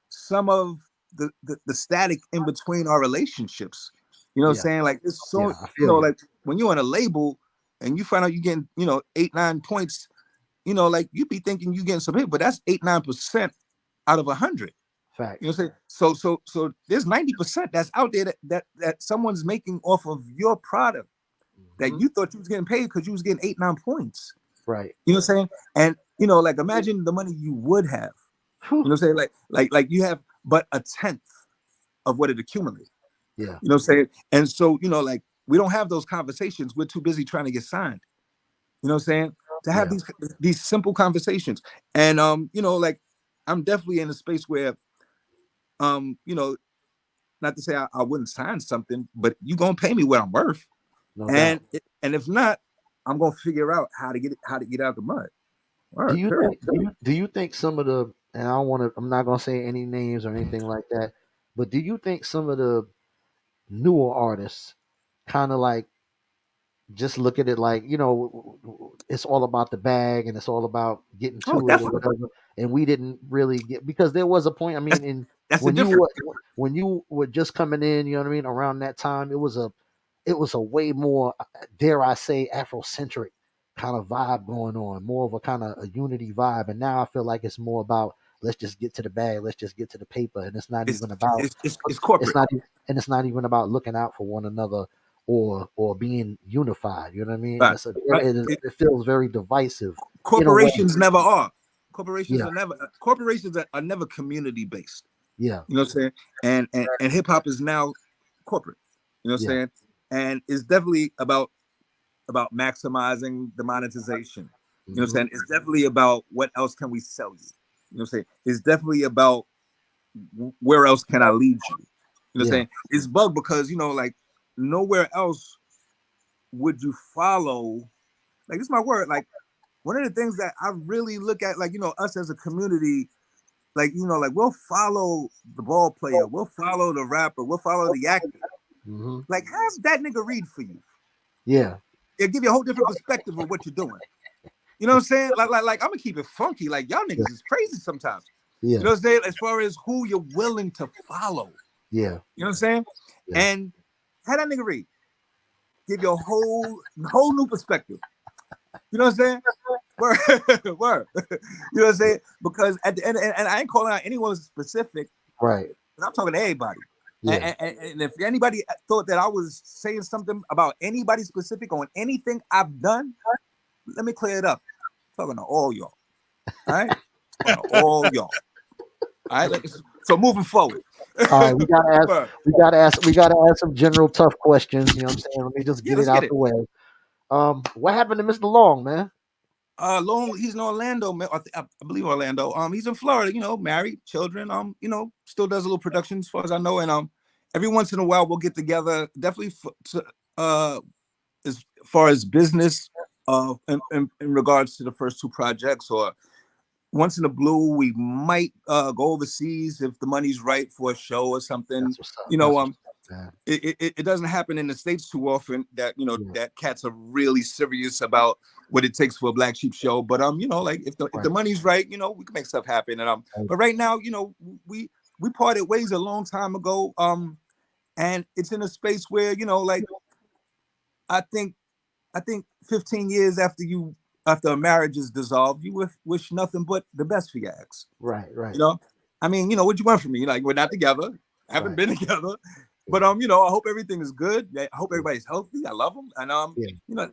some of the static in between our relationships. You know what I'm saying? Like it's so, you know, like when you're on a label and you find out you're getting, you know, 8-9 points, you know, like you be thinking you getting some hit, but that's 8-9% out of 100. Fact. You know what I'm saying? So there's 90% that's out there that someone's making off of your product that you thought you was getting paid because you was getting 8-9 points. Right. You know what I'm saying? And, you know, like, imagine the money you would have. You know what I'm saying? Like you have but a tenth of what it accumulated. Yeah. You know what I'm saying? And so, you know, like, we don't have those conversations. We're too busy trying to get signed. You know what I'm saying? To have these simple conversations. And you know, like, I'm definitely in a space where you know, not to say I wouldn't sign something, but you gonna pay me what I'm worth. No and doubt. and if not, I'm gonna figure out how to get out the mud. Do you think some of the, and I'm not gonna say any names or anything like that, but do you think some of the newer artists kind of like just look at it like, you know, it's all about the bag and it's all about getting Oh, to it or definitely. whatever, and we didn't really get, because there was a point, I mean, in That's the when you difference. when you were just coming in, you know what I mean, around that time, it was a way more, dare I say, Afrocentric kind of vibe going on, more of a kind of a unity vibe. And now I feel like it's more about, let's just get to the bag, let's just get to the paper, and it's not even about it's corporate. it's not, and it's not even about looking out for one another or being unified. You know what I mean? Right. It feels very divisive in a way. Corporations never are. Corporations Yeah. are never community based. Yeah. You know what I'm saying? And hip hop is now corporate. You know what I'm saying? And it's definitely about maximizing the monetization. You know what I'm saying? It's definitely about what else can we sell you. You know what I'm saying? It's definitely about where else can I lead you. You know what I'm saying? It's bug because, you know, like, nowhere else would you follow. Like, this is my word. Like, one of the things that I really look at, like, you know, us as a community, like, you know, like, we'll follow the ball player, we'll follow the rapper, we'll follow the actor. Like, have that nigga read for you. Yeah. It'll give you a whole different perspective of what you're doing. You know what I'm saying? Like I'm gonna keep it funky. Like, y'all niggas is crazy sometimes. Yeah. You know what I'm saying? As far as who you're willing to follow. Yeah. You know what I'm saying? Yeah. And have that nigga read. Give you a whole new perspective. You know what I'm saying? Word. Word. You know what I'm saying? Because at the end, and I ain't calling out anyone specific. Right. I'm talking to everybody. Yeah. And if anybody thought that I was saying something about anybody specific on anything I've done, let me clear it up. I'm talking to all y'all. All right? All y'all. All right. So moving forward. All right, we gotta ask. Word. We gotta ask. We gotta ask some general tough questions. You know what I'm saying? Let me just Yeah, get it let's get out it. the way. What happened to Mr. Long, man? Long, he's in Orlando, man. I believe Orlando. He's in Florida, married, children. Still does a little production as far as I know. And every once in a while we'll get together. Definitely as far as business, in regards to the first two projects, or once in a blue, we might go overseas if the money's right for a show or something. That's what's up. You That's know, what's up, man. it doesn't happen in the States too often that Yeah. that cats are really serious about what it takes for a Black Sheep show. But like if the Right. money's right, we can make stuff happen. And but right now, we parted ways a long time ago. And it's in a space where, like I think 15 years after a marriage is dissolved, you wish nothing but the best for your ex. Right. I mean, what you want from me? Like, we're not together, haven't Right. been together, but I hope everything is good. I hope everybody's healthy. I love them, and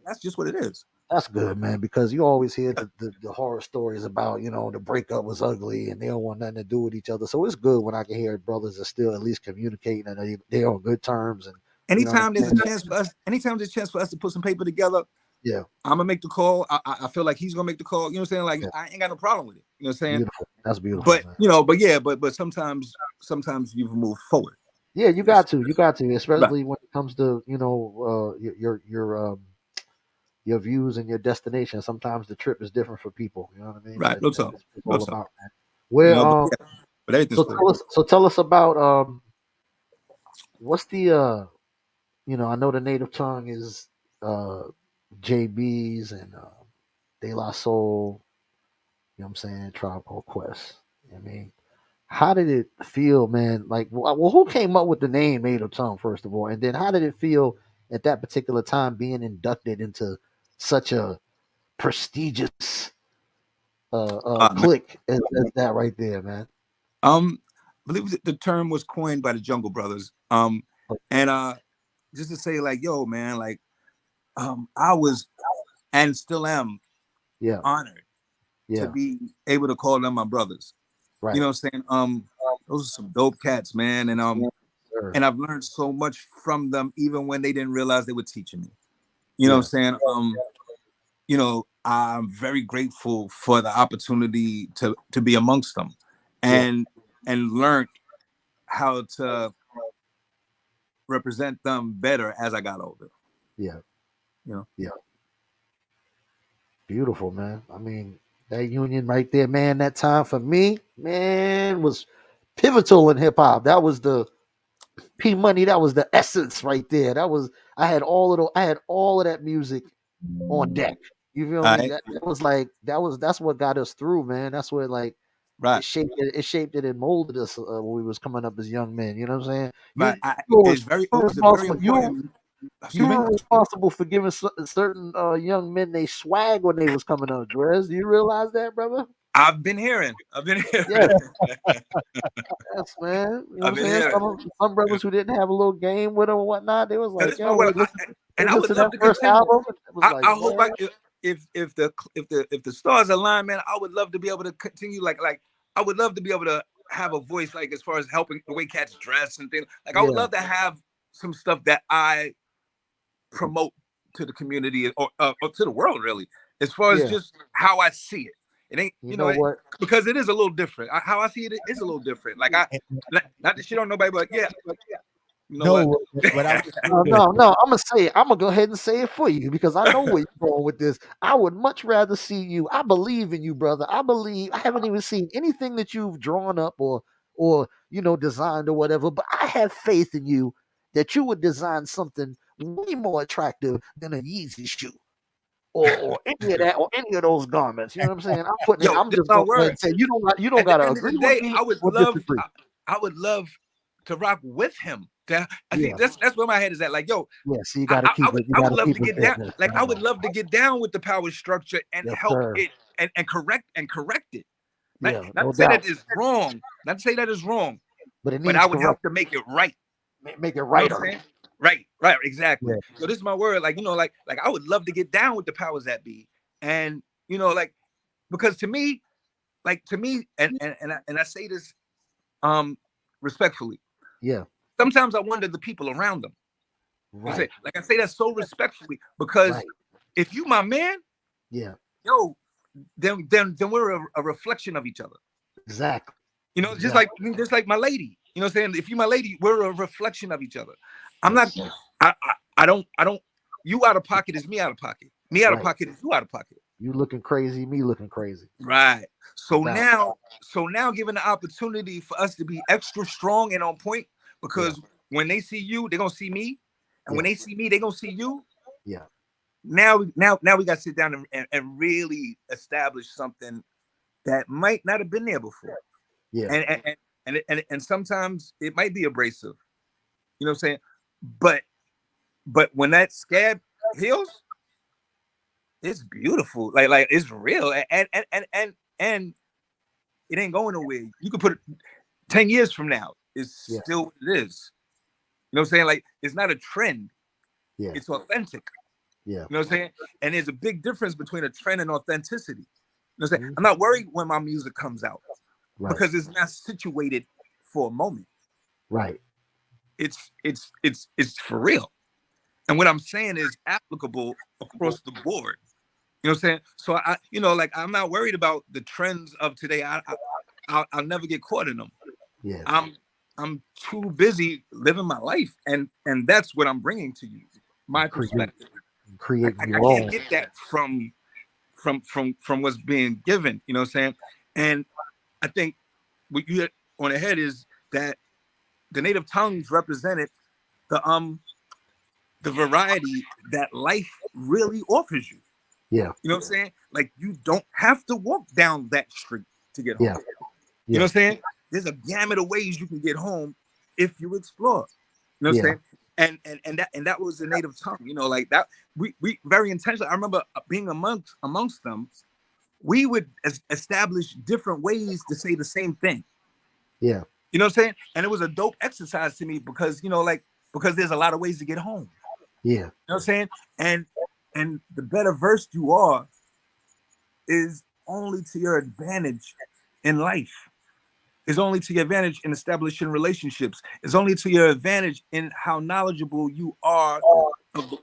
that's just what it is. That's good, man, because you always hear the horror stories about, the breakup was ugly and they don't want nothing to do with each other. So it's good when I can hear brothers are still at least communicating and they're on good terms. And anytime there's a chance for us to put some paper together, yeah, I'm gonna make the call. I feel like he's gonna make the call. You know what I'm saying? Like, I ain't got no problem with it. You know what I'm saying? beautiful. That's beautiful. But man. but sometimes you've moved forward. Yeah, you got to, especially when it comes to your views and your destination. Sometimes the trip is different for people. You know what I mean? Right. That's No what talk. it's No all talk. about, man. Where But everything's so cool. tell us about what's the I know the native tongue is JB's and De La Soul. You know what I'm saying? Tribe Called Quest. You know what I mean, how did it feel, man? Like, well, who came up with the name Native Tongue, first of all? And then how did it feel at that particular time being inducted into such a prestigious Man. clique as that right there, man? I believe the term was coined by the Jungle Brothers. And just to say, like, yo, man, like, I was and still am Yeah, honored to yeah, be able to call them my brothers. You right. know what I'm saying? Those are some dope cats, man. Sure. And I've learned so much from them, even when they didn't realize they were teaching me. You know Yeah, what I'm saying? I'm very grateful for the opportunity to be amongst them, yeah, and learned how to represent them better as I got older. yeah, You know, yeah. Beautiful, man. I mean, that union right there, man. That time for me, man, was pivotal in hip hop. That was the P Money. That was the essence right there. I had all of that music on deck. You feel me? I That was like that's what got us through, man. That's what like right, it shaped it and molded us when we was coming up as young men. You know what I'm saying? right. It You were was a very responsible. important. You Excuse me. were responsible for giving certain young men they swag when they was coming up. Dres, do you realize that, brother? I've been hearing. Yes, yes, man. You know I've what I'm been saying? hearing. Some brothers who didn't have a little game with them or whatnot, they was Now, like, this is my yo, word. they And I would listen to love that to first continue. album. It was like, I hope man, if the stars align, man, I would love to be able to continue. Like I would love to be able to have a voice, like as far as helping the way cats dress and things. Like I would yeah, love to have some stuff that I promote to the community or to the world, really, as far as yeah. just how I see it. It ain't, You know what? because it is a little different. How I see it is a little different. Like not to shit on nobody, but yeah, you know what? No, what I was No, saying, no, no. I'm gonna say it. I'm gonna go ahead and say it for you because I know where you're going with this. I would much rather see you. I believe in you, brother. I believe. I haven't even seen anything that you've drawn up or designed or whatever, but I have faith in you that you would design something way more attractive than a Yeezy shoe or any of that or any of those garments. You know what I'm saying? I'm putting it. Yo, I'm this is just my going to go ahead word. and say you don't At the gotta end of the agree with day, me I would or love, disagree. I would love to rock with him. I think Yeah, that's where my head is at. Like, yo, yeah. So you got to keep it. You I got would to love keep to it get down. business. Like, I I would know. love to get down with the power structure and Yes, help sir. it and correct it. Yeah, Not no to say doubt. that is wrong. Not to say that is wrong, But it but I needs would correct. help to make it right. Make it You know what righter. I'm saying? Right, exactly. Yeah, So this is my word. Like, like I would love to get down with the powers that be, and like, because to me, and I say this respectfully, Yeah. Sometimes I wonder the people around them. Right. Like I say that so respectfully, because Right. if you my man, Yeah. yo, then we're a reflection of each other. Exactly. You know, just like my lady. You know what I'm saying? If you my lady, we're a reflection of each other. I'm Yes. not I don't you out of pocket is me out of pocket. Me out of Right. pocket is you out of pocket. You looking crazy, me looking crazy. Right. So About. now given the opportunity for us to be extra strong and on point, because when they see you, they're gonna see me. And when they see me, they're gonna see you. Yeah. Now we got to sit down and really establish something that might not have been there before. Yeah. And sometimes it might be abrasive. You know what I'm saying? But when that scab heals, it's beautiful. Like it's real. And it ain't going nowhere. You could put it 10 years from now, it's still what it is. You know what I'm saying? Like it's not a trend. Yeah. It's authentic. Yeah. You know what I'm saying? And there's a big difference between a trend and authenticity. You know what I'm saying? Mhm. I'm not worried when my music comes out Right. because it's not situated for a moment. Right. It's for real. And what I'm saying is applicable across the board. You know what I'm saying? So like I'm not worried about the trends of today. I'll never get caught in them. Yeah. I'm too busy living my life, and that's what I'm bringing to you, my perspective. Creating I your can't own. get that from what's being given. You know what I'm saying? And I think what you hit on the head is that the native tongues represented the variety that life really offers you. Yeah. You know what I'm saying? Like you don't have to walk down that street to get home. Yeah. You know what I'm saying? There's a gamut of ways you can get home if you explore. You know what I'm saying? And that was the native tongue. You know, like that we very intentionally. I remember being amongst them. We would establish different ways to say the same thing. Yeah. You know what I'm saying? And it was a dope exercise to me because because there's a lot of ways to get home. Yeah. You know what I'm saying? And the better versed you are is only to your advantage in life. Is only to your advantage in establishing relationships. Is only to your advantage in how knowledgeable you are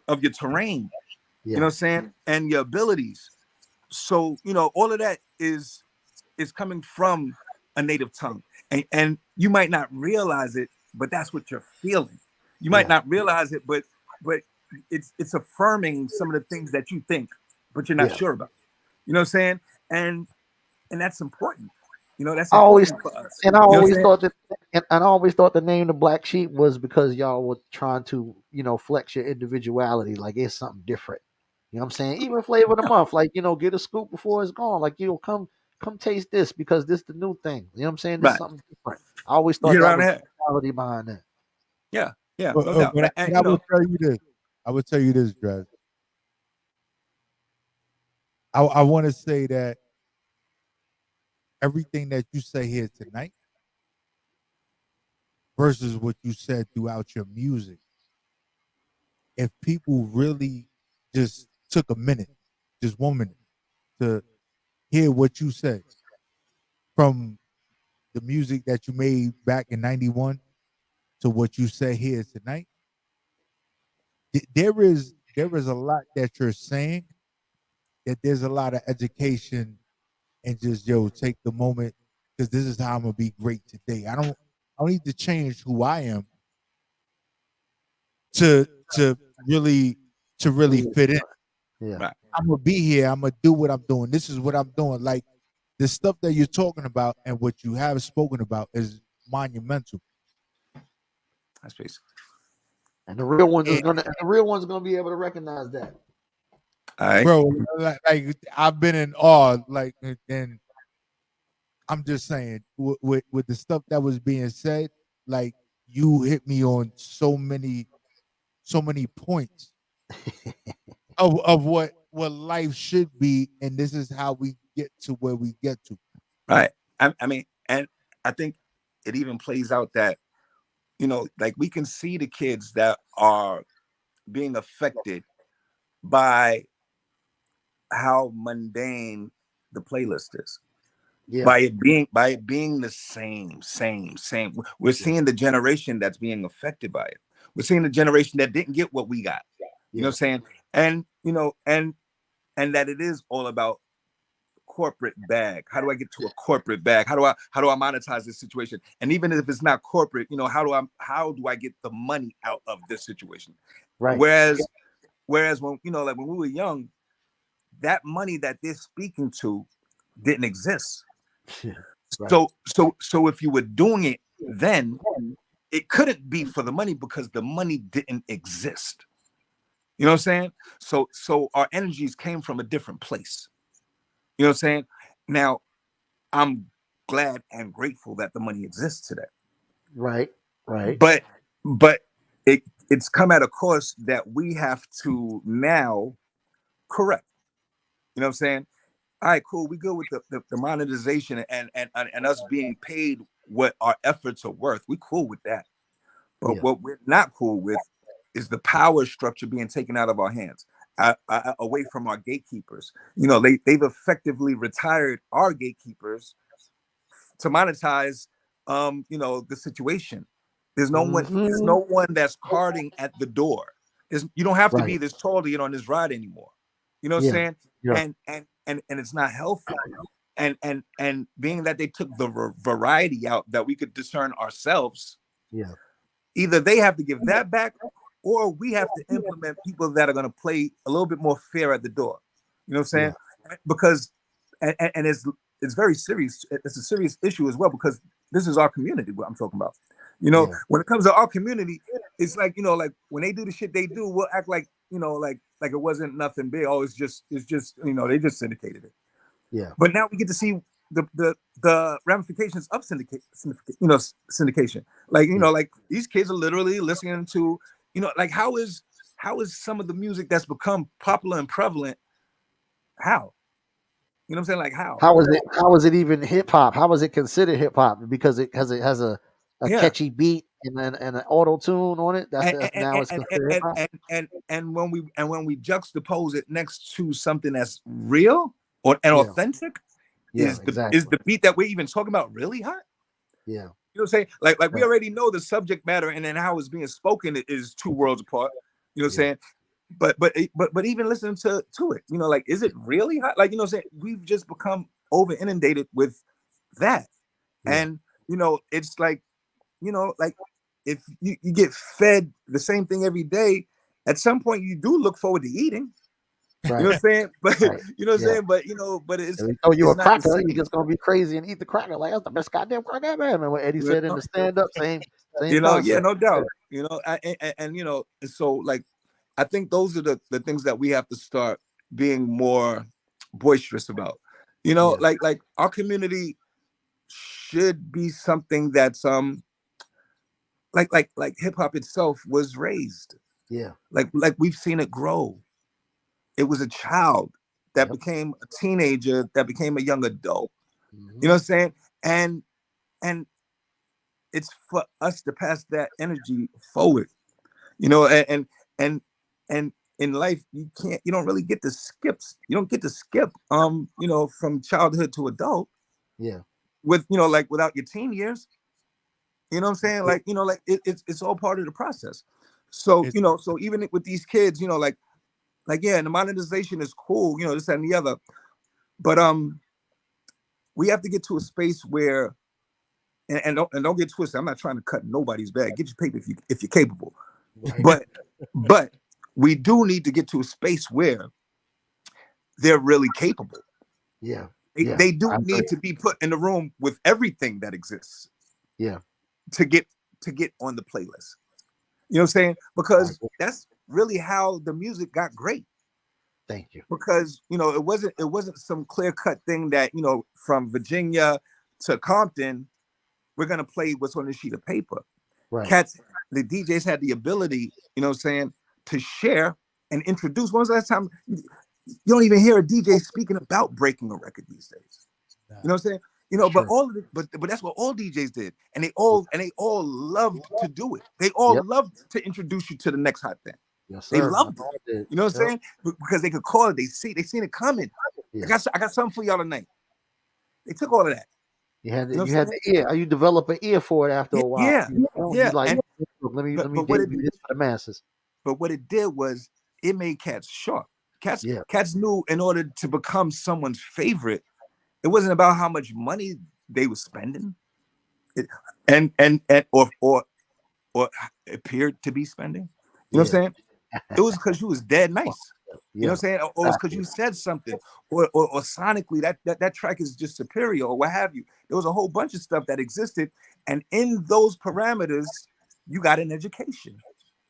of your terrain. Yeah. You know what I'm saying? And your abilities. So, all of that is coming from a native tongue. And you might not realize it, but that's what you're feeling. You might not realize it, but it's affirming some of the things that you think, but you're not sure about. You know what I'm saying? And that's important. That's I always important for us. and I You know what I'm always saying? thought that and I always thought the name the Black Sheep was because y'all were trying to, flex your individuality, like it's something different. You know what I'm saying? Even flavor of the month, like, get a scoop before it's gone. Like, come taste this because this the new thing. You know what I'm saying? This is Right. something different. I always You thought hit that around was the the head. mentality behind that. Yeah, no doubt. But And I will tell you this. I will tell you this, Dres. I want to say that everything that you say here tonight versus what you said throughout your music, if people really just took a minute, just 1 minute, to hear what you said from the music that you made back in 91 to what you say here tonight, there is a lot that you're saying, that there's a lot of education, and just take the moment, because this is how I'm gonna be great today. I don't need to change who I am to really fit in. Yeah. Right. I'm gonna be here. I'm gonna do what I'm doing. This is what I'm doing. Like the stuff that you're talking about and what you have spoken about is monumental. That's basic. And the real ones And, gonna be able to recognize that. All right. bro, like I've been in awe. Like, and I'm just saying, with the stuff that was being said, like you hit me on so many points of what life should be, and this is how we get to where we get to. Right. I mean, and I think it even plays out that, like we can see the kids that are being affected by how mundane the playlist is. Yeah. By it being the same. We're seeing the generation that's being affected by it. We're seeing the generation that didn't get what we got. You know what I'm saying? And and that it is all about corporate bag. How do I get to a corporate bag? How do I monetize this situation? And even if it's not corporate, how do I get the money out of this situation? Right. Whereas when like when we were young, that money that they're speaking to didn't exist. Right. So if you were doing it then, it couldn't be for the money because the money didn't exist. You know what I'm saying? So our energies came from a different place. You know what I'm saying? Now, I'm glad and grateful that the money exists today. Right. But it's come at a cost that we have to now correct. You know what I'm saying? All right, cool. We go with the monetization and us being paid what our efforts are worth. We cool with that. But what we're not cool with is the power structure being taken out of our hands, away from our gatekeepers. They've effectively retired our gatekeepers to monetize, the situation. There's no one that's carding at the door. You don't have to be this tall to get on this ride anymore. You know what I'm saying? Yeah. And it's not healthy. And being that they took the variety out that we could discern ourselves, either they have to give that back or we have to implement people that are going to play a little bit more fair at the door. You know what I'm saying? Because and it's very serious. It's a serious issue as well, because this is our community, what I'm talking about. When it comes to our community, it's like, like when they do the shit they do, we'll act like, like it wasn't nothing big. Oh, it's just, they just syndicated it. Yeah. But now we get to see the ramifications of syndication. Like, like these kids are literally listening to, like how is some of the music that's become popular and prevalent? How? You know what I'm saying? Like how? How is it even hip hop? How is it considered hip hop? Because it has a catchy beat and an auto tune on it. Now it's considered hip hop. And when we juxtapose it next to something that's real and authentic, is the beat that we're even talking about really hot? Yeah. You know what I'm saying? Like we already know the subject matter, and then how it's being spoken is two worlds apart. You know what I'm saying? But even listening to it, like, is it really hot? Like, what I'm saying? We've just become over inundated with that. And it's like, like if you get fed the same thing every day, at some point you do look forward to eating. Right. You know what I'm saying? But you know what I'm saying? But it's, if you a cracker, you're just gonna be crazy and eat the cracker. Like, that's the best goddamn cracker ever. I mean, what Eddie said in the stand up, same concept. Yeah, no doubt. And so like I think those are the things that we have to start being more boisterous about. Like our community should be something that's like hip hop itself was raised. Yeah. Like we've seen it grow. It was a child that became a teenager, that became a young adult. You know what I'm saying? And it's for us to pass that energy forward. And in life you don't really get to skip. You don't get to skip from childhood to adult. Yeah. With like without your teen years. You know what I'm saying? Like, like it's all part of the process. So, so even with these kids, like yeah, and the monetization is cool, this and the other. But we have to get to a space where and don't get twisted. I'm not trying to cut nobody's bag. Get your paper if you're capable. Right. But we do need to get to a space where they're really capable. Yeah. They do need to be put in the room with everything that exists. Yeah. To get on the playlist. You know what I'm saying? Because that's really how the music got great. Thank you. Because it wasn't some clear-cut thing that from Virginia to Compton, we're gonna play what's on the sheet of paper. Right. The DJs had the ability, to share and introduce. When was the last time you don't even hear a DJ speaking about breaking a record these days? You know what I'm saying? Sure. But that's what all DJs did, and they all loved to do it. They all loved to introduce you to the next hot thing. Yes, sir. They loved it. You know what I'm saying? Because they could call it. They seen it coming. Yeah. I got something for y'all tonight. They took all of that. You had You know you what I'm had saying? the ear. You develop an ear for it after a while. Yeah, You know? You yeah. like, And look, let me but what dig it me this for the masses. but what it did was it made cats sharp. Yeah, Cats knew in order to become someone's favorite, it wasn't about how much money they were spending, it, and or appeared to be spending. You know what yeah, I'm saying? It was because you was dead nice. You know yeah. what I'm saying? Or it's because you said something, or sonically that track is just superior, or what have you. There was a whole bunch of stuff that existed, and in those parameters, you got an education.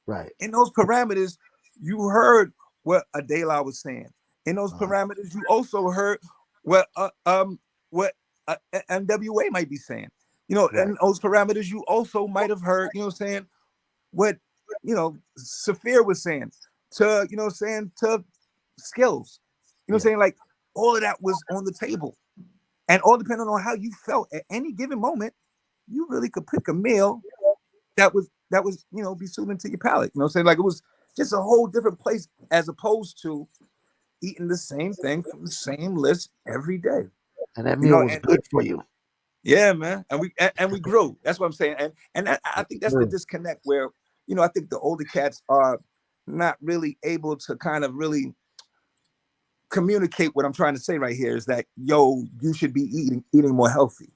Right. In those parameters, you heard what Adela was saying. In those Uh, parameters, you also heard what what NWA might be saying. You know, right. in those parameters, you also might have heard, you know what I'm saying, what Saphir was saying to, you know what I'm saying, to Skills. You know what I'm Yeah. saying? Like all of that was on the table. And all depending on how you felt at any given moment, you really could pick a meal that was be suited to your palate. You know what I'm saying? Like it was just a whole different place as opposed to eating the same thing from the same list every day. And that You meal know, was and good for you. yeah, man. And we grew. That's what I'm saying. And I think that's the Real. disconnect where, I think the older cats are not really able to kind of really communicate what I'm trying to say right here is that, yo, you should be eating more healthy.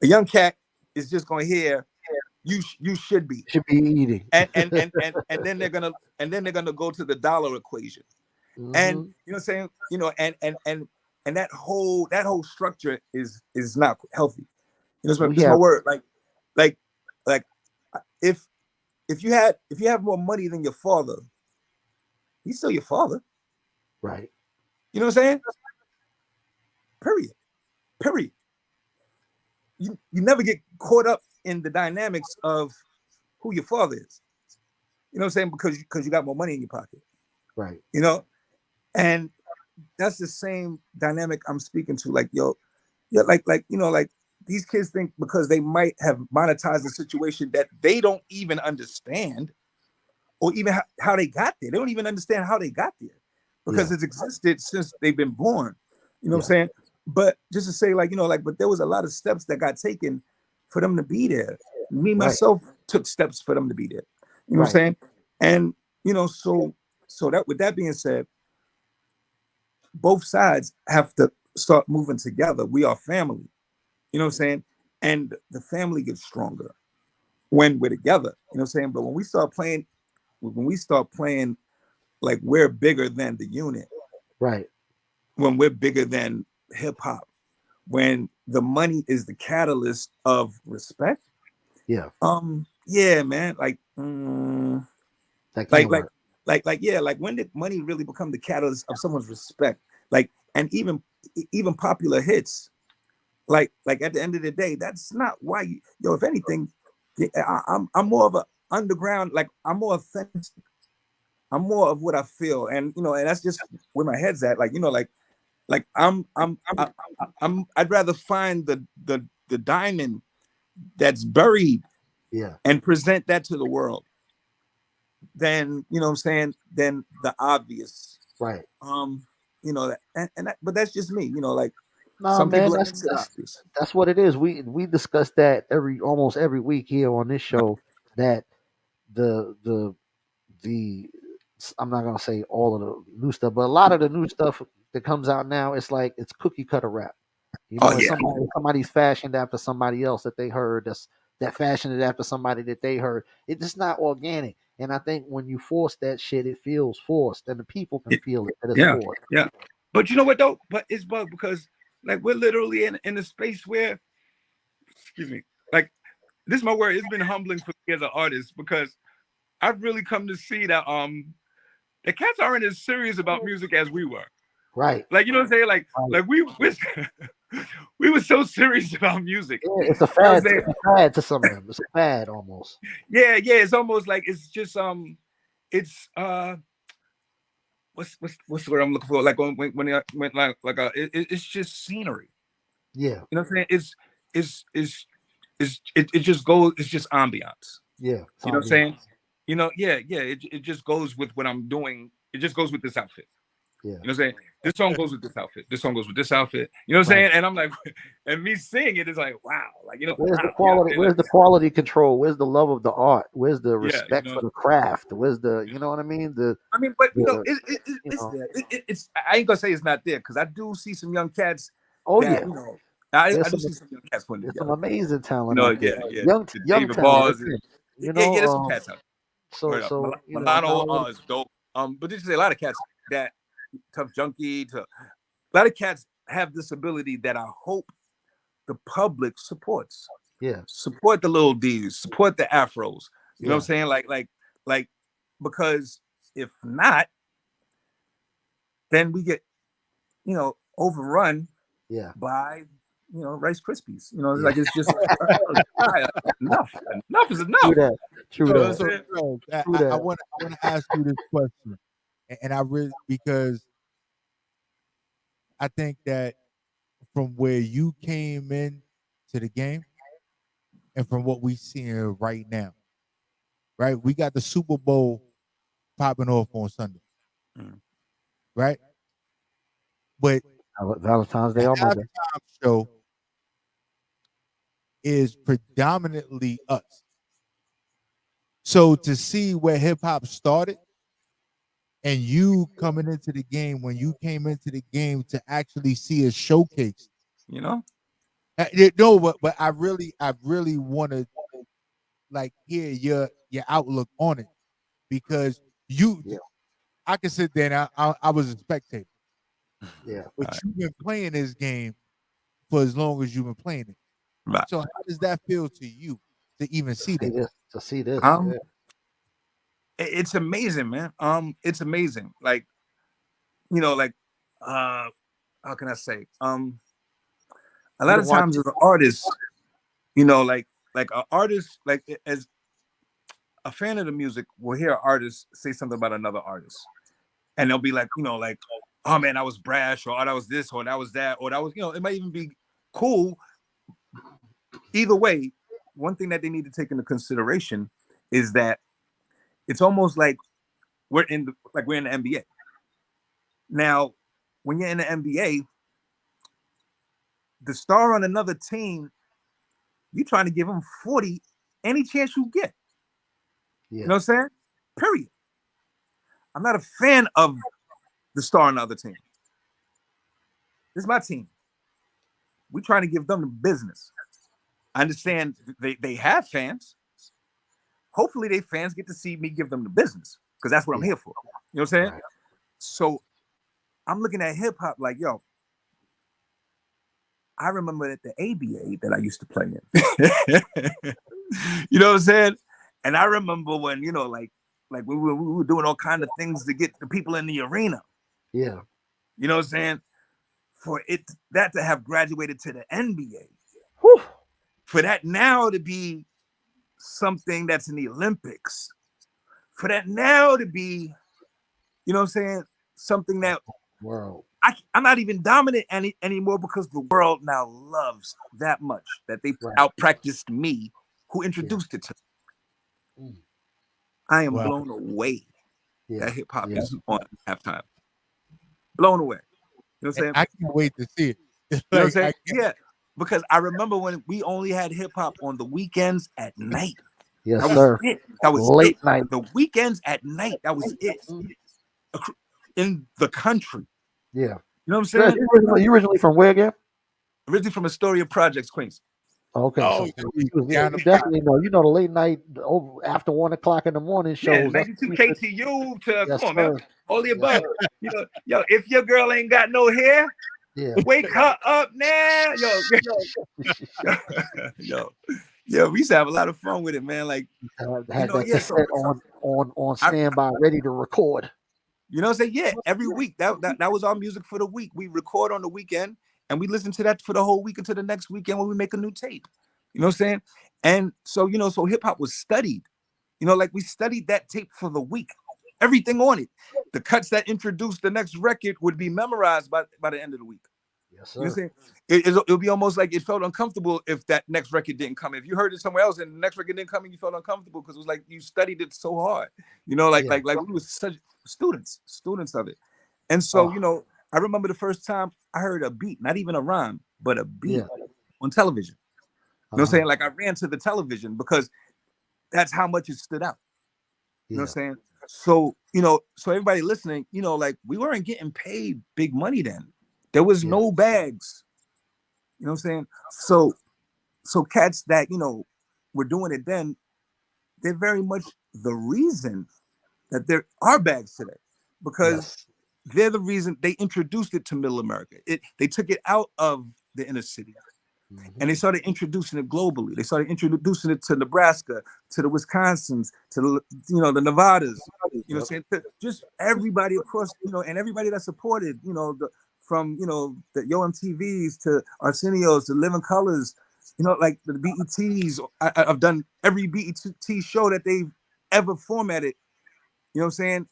A young cat is just going to hear you should be. Should be eating. And then they're gonna go to the dollar equation. And Hmm. you know what I'm saying? And that whole structure is not healthy. We This is my have word. Like if if you have more money than your father, he's still your father. right. You know what I'm saying? Period. Period. You never get caught up in the dynamics of who your father is. You know what I'm saying? Because you got more money in your pocket. Right. You know, and that's the same dynamic I'm speaking to. Like, yo, yeah, like these kids think because they might have monetized the situation that they don't even understand, or even how they got there. They don't even understand how they got there because Yeah. it's existed since they've been born. You know what I'm Yeah. saying? But just to say, but there was a lot of steps that got taken for them to be there. Me Right. myself took steps for them to be there. You know what I'm Right. saying? And so that with that being said, both sides have to start moving together. We are family. You know what I'm saying? And the family gets stronger when we're together. You know what I'm saying? But when we start playing like we're bigger than the unit, Right. when we're bigger than hip hop, when the money is the catalyst of respect, Yeah. yeah, man, That like can't like work. yeah, like when did money really become the catalyst of someone's respect? Like, and even popular hits, like at the end of the day, that's not why if anything, I'm more of a underground, like I'm more authentic. I'm more of what I feel, and that's just where my head's at. Like I'd rather find the diamond that's buried Yeah. and present that to the world than, what I'm saying, than the obvious. Right. Um, but that's just me. Like No, some man, people are that's into the that's obvious. that's what it is. We discuss that almost every week here on this show. That the the I'm not gonna say all of the new stuff, but a lot of the new stuff that comes out now, it's like it's cookie cutter rap. You Oh know, it's yeah, somebody's fashioned after somebody else that they heard. That fashioned it after somebody that they heard. It's just not organic. And I think when you force that shit, it feels forced, and the people can feel it that it's yeah, forced. yeah. But you know what though? But it's bug because like we're literally in a space where, excuse me, like this is my word. It's been humbling for me as an artist because I've really come to see that the cats aren't as serious about music as we were. Right. Like, you know what I'm saying? Right. Like we were so serious about music. Yeah, it's a You know what fad. I'm saying? It's a fad to some of them. It's a fad almost. Yeah, yeah. It's almost like it's just it's what's the word I'm looking for? Like when it's just scenery. Yeah. You know what I'm saying? It just goes. It's just ambiance. Yeah. It's You know what I'm saying? ambiance. Yeah, yeah. It just goes with what I'm doing. It just goes with this outfit. Yeah. You know what I'm saying? This song goes with this outfit. This song goes with this outfit. You know what I'm saying? And I'm like, and me singing it is like, wow. Like, you know, Where's wow. the quality? Where's the quality control? Where's the love of the art? Where's the Yeah, you respect know. for the craft? Where's the, you know what I mean? But you know, The you it's know. there. It's I ain't gonna say it's not there because I do see some young cats Oh that yeah, you know. I there's do some see some young cats putting it there's some together. amazing You talent know, out there. yeah. The Young David talent. Balls, Again, you yeah, know. there's some cats out there. Word up. You know, Milano now is dope. But there's a lot of cats that Tough Junkie to a lot of cats have this ability that I hope the public supports. yeah, Support the little D's, support the Afros. You know what I'm yeah, saying? Like, because if not, then we get, you know, overrun yeah, by, you know, Rice Krispies. You know, it's yeah. like it's just enough. Enough is True enough. that. True You know what So, I'm that. so saying? Dre, True I that. want to ask you this question, and I really because I think that from where you came in to the game and from what we seeing right now, right? We got the Super Bowl popping off on Sunday, Mm. right? But Valentine's Day the on Monday. halftime show is predominantly us. So to see where hip hop started and you coming into the game when you came into the game to actually see a showcase. You know? No, but I really want to like hear your outlook on it because you, Yeah, I can sit there and I was a spectator, yeah. but Right. you've been playing this game for as long as you've been playing it. Right. So how does that feel to you to even see See that? this. To see this. Um, Yeah. it's amazing, man. It's amazing. Like, you know, like how can I say? A You lot don't of watch times it. as an artist, you know, like an artist, like as a fan of the music will hear an artist say something about another artist. And they'll be like, you know, like, oh man, I was brash, or oh, that was this, or that was that, or that was, you know, it might even be cool. Either way, one thing that they need to take into consideration is that it's almost like we're in the NBA. Now, when you're in the NBA, the star on another team, you're trying to give them 40 any chance you get. You Yeah. know what I'm saying? Period. I'm not a fan of the star on the other team. This is my team. We're trying to give them the business. I understand they have fans. Hopefully, they fans get to see me give them the business because that's what I'm Yeah. here for. You know what I'm saying? Right. So I'm looking at hip hop like, yo, I remember at the ABA that I used to play in. You know what I'm saying? And I remember when, you know, like we were doing all kind of things to get the people in the arena. Yeah. You know what I'm saying? For that to have graduated to the NBA, Whew. for that now to be something that's in the Olympics, for that now to be, you know what I'm saying, something that World. I'm not even dominant anymore because the world now loves that much that they Right. out practiced me, who introduced it to me. Mm. I am Wow. blown away Yeah. that hip hop Yeah. is on halftime. Blown away. You know what I'm And saying? I can't wait to see it. It's You know what like I'm I saying? Yeah. Because I remember when we only had hip hop on the weekends at night. Yes, That was sir. it. That was it. Late night. The weekends at night. That was it. In the country. Yeah. You know what I'm Dres, saying? you originally from where again? Originally from Astoria Projects, Queens. Okay, oh so you yeah, down you the block. definitely know. You know the late night over after 1 o'clock in the morning Yeah, shows. That's 92 what we used to- KTU to yes, come on, man. sir. All the Yes, above. sir. You know, yo, if your girl ain't got no hair, Yeah. wake her up now. Yo, yo, we used to have a lot of fun with it, man. Like, you Had know, that yeah. So cassette on I, standby, ready to record. you know what I'm saying? Yeah, every week. That was our music for the week. We record on the weekend and we listen to that for the whole week until the next weekend when we make a new tape. You know what I'm saying? And so, you know, so hip hop was studied. You know, like we studied that tape for the week. Everything on it. The cuts that introduced the next record would be memorized by the end of the week. Yes, You know what I'm sir. saying? It'll be almost like it felt uncomfortable if that next record didn't come. If you heard it somewhere else and the next record didn't come and you felt uncomfortable because it was like you studied it so hard. You know, like Yeah. we were such students of it. And so, I remember the first time I heard a beat, not even a rhyme, but a beat on television. You know what I'm saying? Like I ran to the television because that's how much it stood out. You know what I'm saying? So, so everybody listening, like we weren't getting paid big money then. There was no bags. You know what I'm saying? So cats that, were doing it then, they're very much the reason that there are bags today. Because they're the reason they introduced it to middle America. They took it out of the inner city. And they started introducing it globally. They started introducing it to Nebraska, to the Wisconsins, to the, the Nevadas, saying just everybody across, and everybody that supported, from the Yo MTVs to Arsenio's to Living Colors, like the BETs. I've done every BET show that they've ever formatted, you know what I'm saying,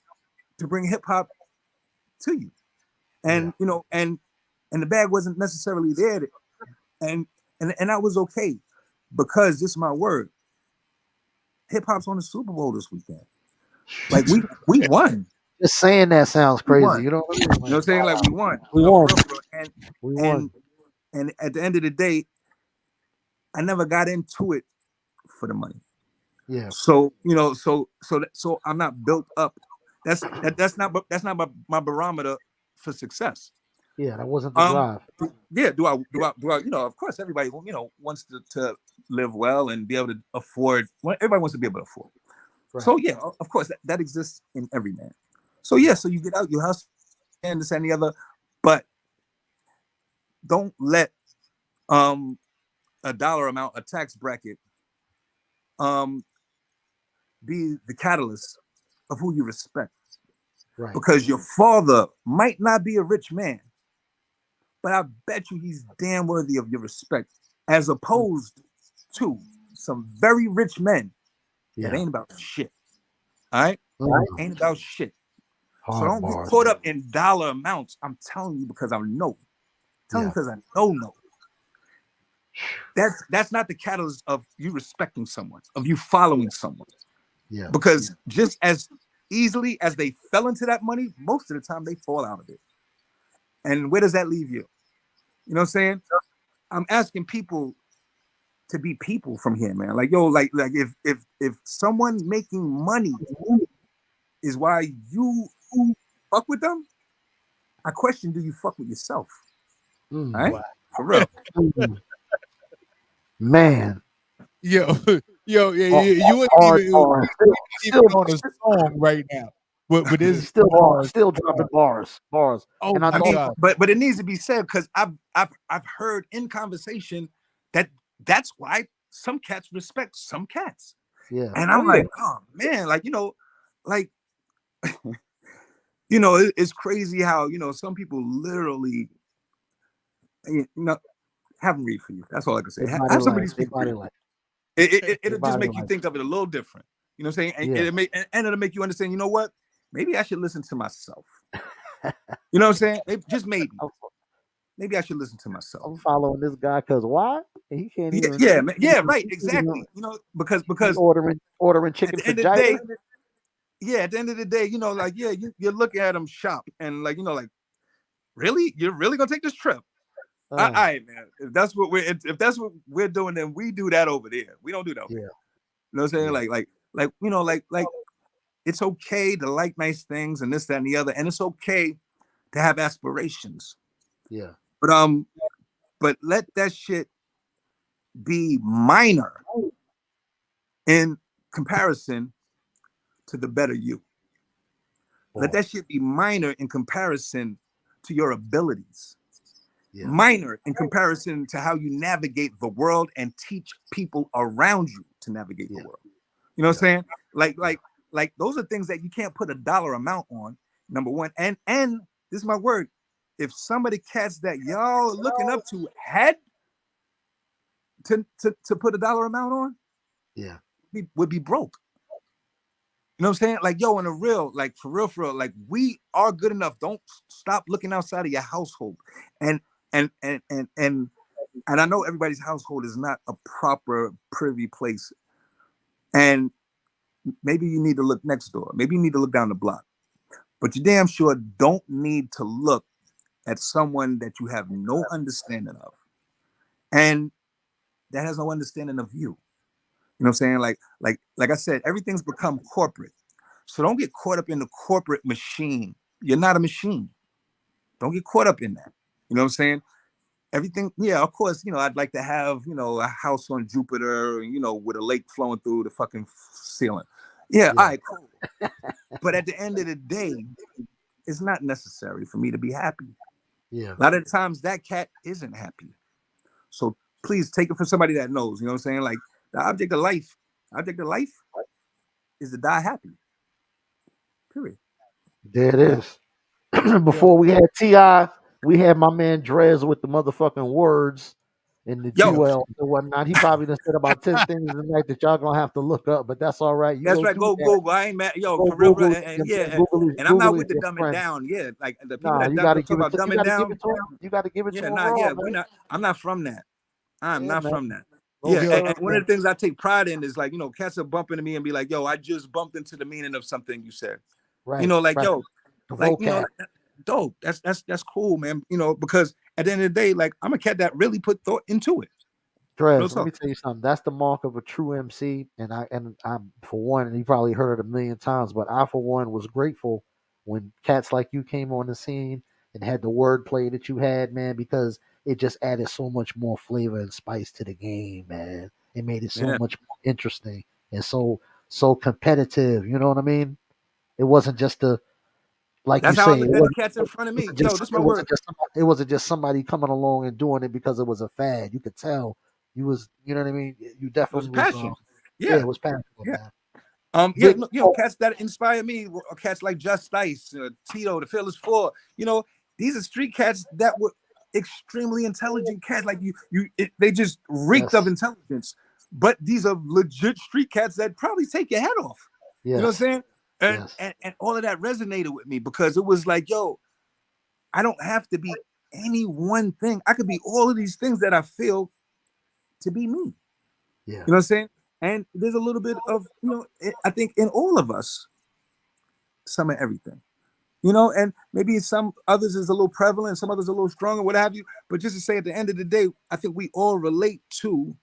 to bring hip hop to you. And and the bag wasn't necessarily there and that was okay, because this is my word, hip hop's on the Super Bowl this weekend. Like we won. Just saying that sounds crazy. You know what I'm saying? Like we won. We won. And we won. And at the end of the day, I never got into it for the money. Yeah. So so I'm not built up. That's not my barometer for success. Yeah, that wasn't the drive. Yeah, do I of course everybody wants to live well and be able to afford. Everybody wants to be able to afford. Right. So yeah, of course that exists in every man. So yeah, so you get out, you hustle, and this and the other, but don't let a dollar amount, a tax bracket, be the catalyst of who you respect. Right. Because your father might not be a rich man, but I bet you he's damn worthy of your respect, as opposed to some very rich men that ain't about shit. All right? Ain't about shit. So don't get caught up in dollar amounts. I'm telling you because I know. Because I know. That's not the catalyst of you respecting someone, of you following someone. Yeah. Because just as easily as they fell into that money, most of the time they fall out of it. And where does that leave you? You know what I'm saying? I'm asking people to be people from here, man. Like, yo, like if someone making money is why you fuck with them, I question, do you fuck with yourself? All right? Wow. For real. Man. Yo, you ain't even on a song right now. But it's still dropping bars. Oh, and my God. But it needs to be said, because I've heard in conversation that's why some cats respect some cats. Yeah. And I'm like, oh man, like like it's crazy how some people literally have them read for you. That's all I can say. Have somebody speak for you. It'll just make you think of it a little different. You know what I'm saying? And it'll make you understand, you know what? Maybe I should listen to myself. You know what I'm saying? Just maybe. Maybe I should listen to myself. I'm following this guy because why? He can't even. Yeah, right, exactly. Because ordering chicken for Jay. Yeah, at the end of the day, like you look at him shop and like like, really, you're really gonna take this trip? All right, man. If that's what we're doing, then we do that over there. We don't do that over here. You know what I'm saying? Like it's okay to like nice things and this, that, and the other, and it's okay to have aspirations. Yeah. But let that shit be minor in comparison to the better you. Let that shit be minor in comparison to your abilities. Yeah. Minor in comparison to how you navigate the world and teach people around you to navigate the world. You know what I'm saying? Like those are things that you can't put a dollar amount on, number one. And this is my word. If some of the cats that y'all are looking up to had to put a dollar amount on, would be broke. You know what I'm saying? Like, yo, in a real, like for real, like we are good enough. Don't stop looking outside of your household. And I know everybody's household is not a proper privy place. And maybe you need to look next door. Maybe you need to look down the block. but you damn sure don't need to look at someone that you have no understanding of, and that has no understanding of you. You know what I'm saying? Like I said, everything's become corporate. So don't get caught up in the corporate machine. You're not a machine. Don't get caught up in that. You know what I'm saying? Everything, yeah, of course, I'd like to have, a house on Jupiter, with a lake flowing through the fucking ceiling. Yeah, all right, cool. But at the end of the day, it's not necessary for me to be happy. Yeah. A lot of the times that cat isn't happy. So please take it from somebody that knows, you know what I'm saying? Like the object of life is to die happy. Period. There it is. Before we had T.I., we had my man Dres with the motherfucking words and the Yo, jewel and whatnot. He probably done said about 10 things tonight that y'all gonna have to look up, but that's all right. You that's go right. do Go that. Google. I ain't mad. Yo, Go for real. Google it. And Google it. and I'm not Google with it, the your dumbing friend. down. Yeah, like the people Nah, that you talk gotta give it about to you dumbing gotta give down. it to him. You gotta give it to Yeah, him nah, raw, yeah, man. I'm not from that. I'm Yeah, not man. from that. No, Yeah, sir. and one of the things I take pride in is like, cats are bumping to me and be like, yo, I just bumped into the meaning of something you said. Right, Like, right. yo, The like, vocab. dope. That's cool, man. Because at the end of the day, like, I'm a cat that really put thought into it. Dres, let me tell you something. That's the mark of a true MC, and I for one, and you probably heard it a million times, but I for one was grateful when cats like you came on the scene and had the wordplay that you had, man, because it just added so much more flavor and spice to the game, man. It made it so Yeah. much more interesting and so competitive. You know what I mean? It wasn't just a like That's you how I say. look at the cats in front of me. Yo, this is my word. It wasn't just somebody coming along and doing it because it was a fad. You could tell you was, you know what I mean. You It was definitely was. passion. Yeah, Yeah. it was passionate, Yeah. man. Big, Cats that inspire me, cats like Just Ice, Tito, the Fearless Four. These are street cats that were extremely intelligent cats. Like they just reeked of intelligence. But these are legit street cats that probably take your head off. Yes. You know what I'm saying? And all of that resonated with me because it was like, yo, I don't have to be any one thing. I could be all of these things that I feel to be me. Yeah. You know what I'm saying? And there's a little bit of, I think in all of us, some of everything. And maybe some others is a little prevalent, some others a little stronger, what have you. But just to say, at the end of the day, I think we all relate to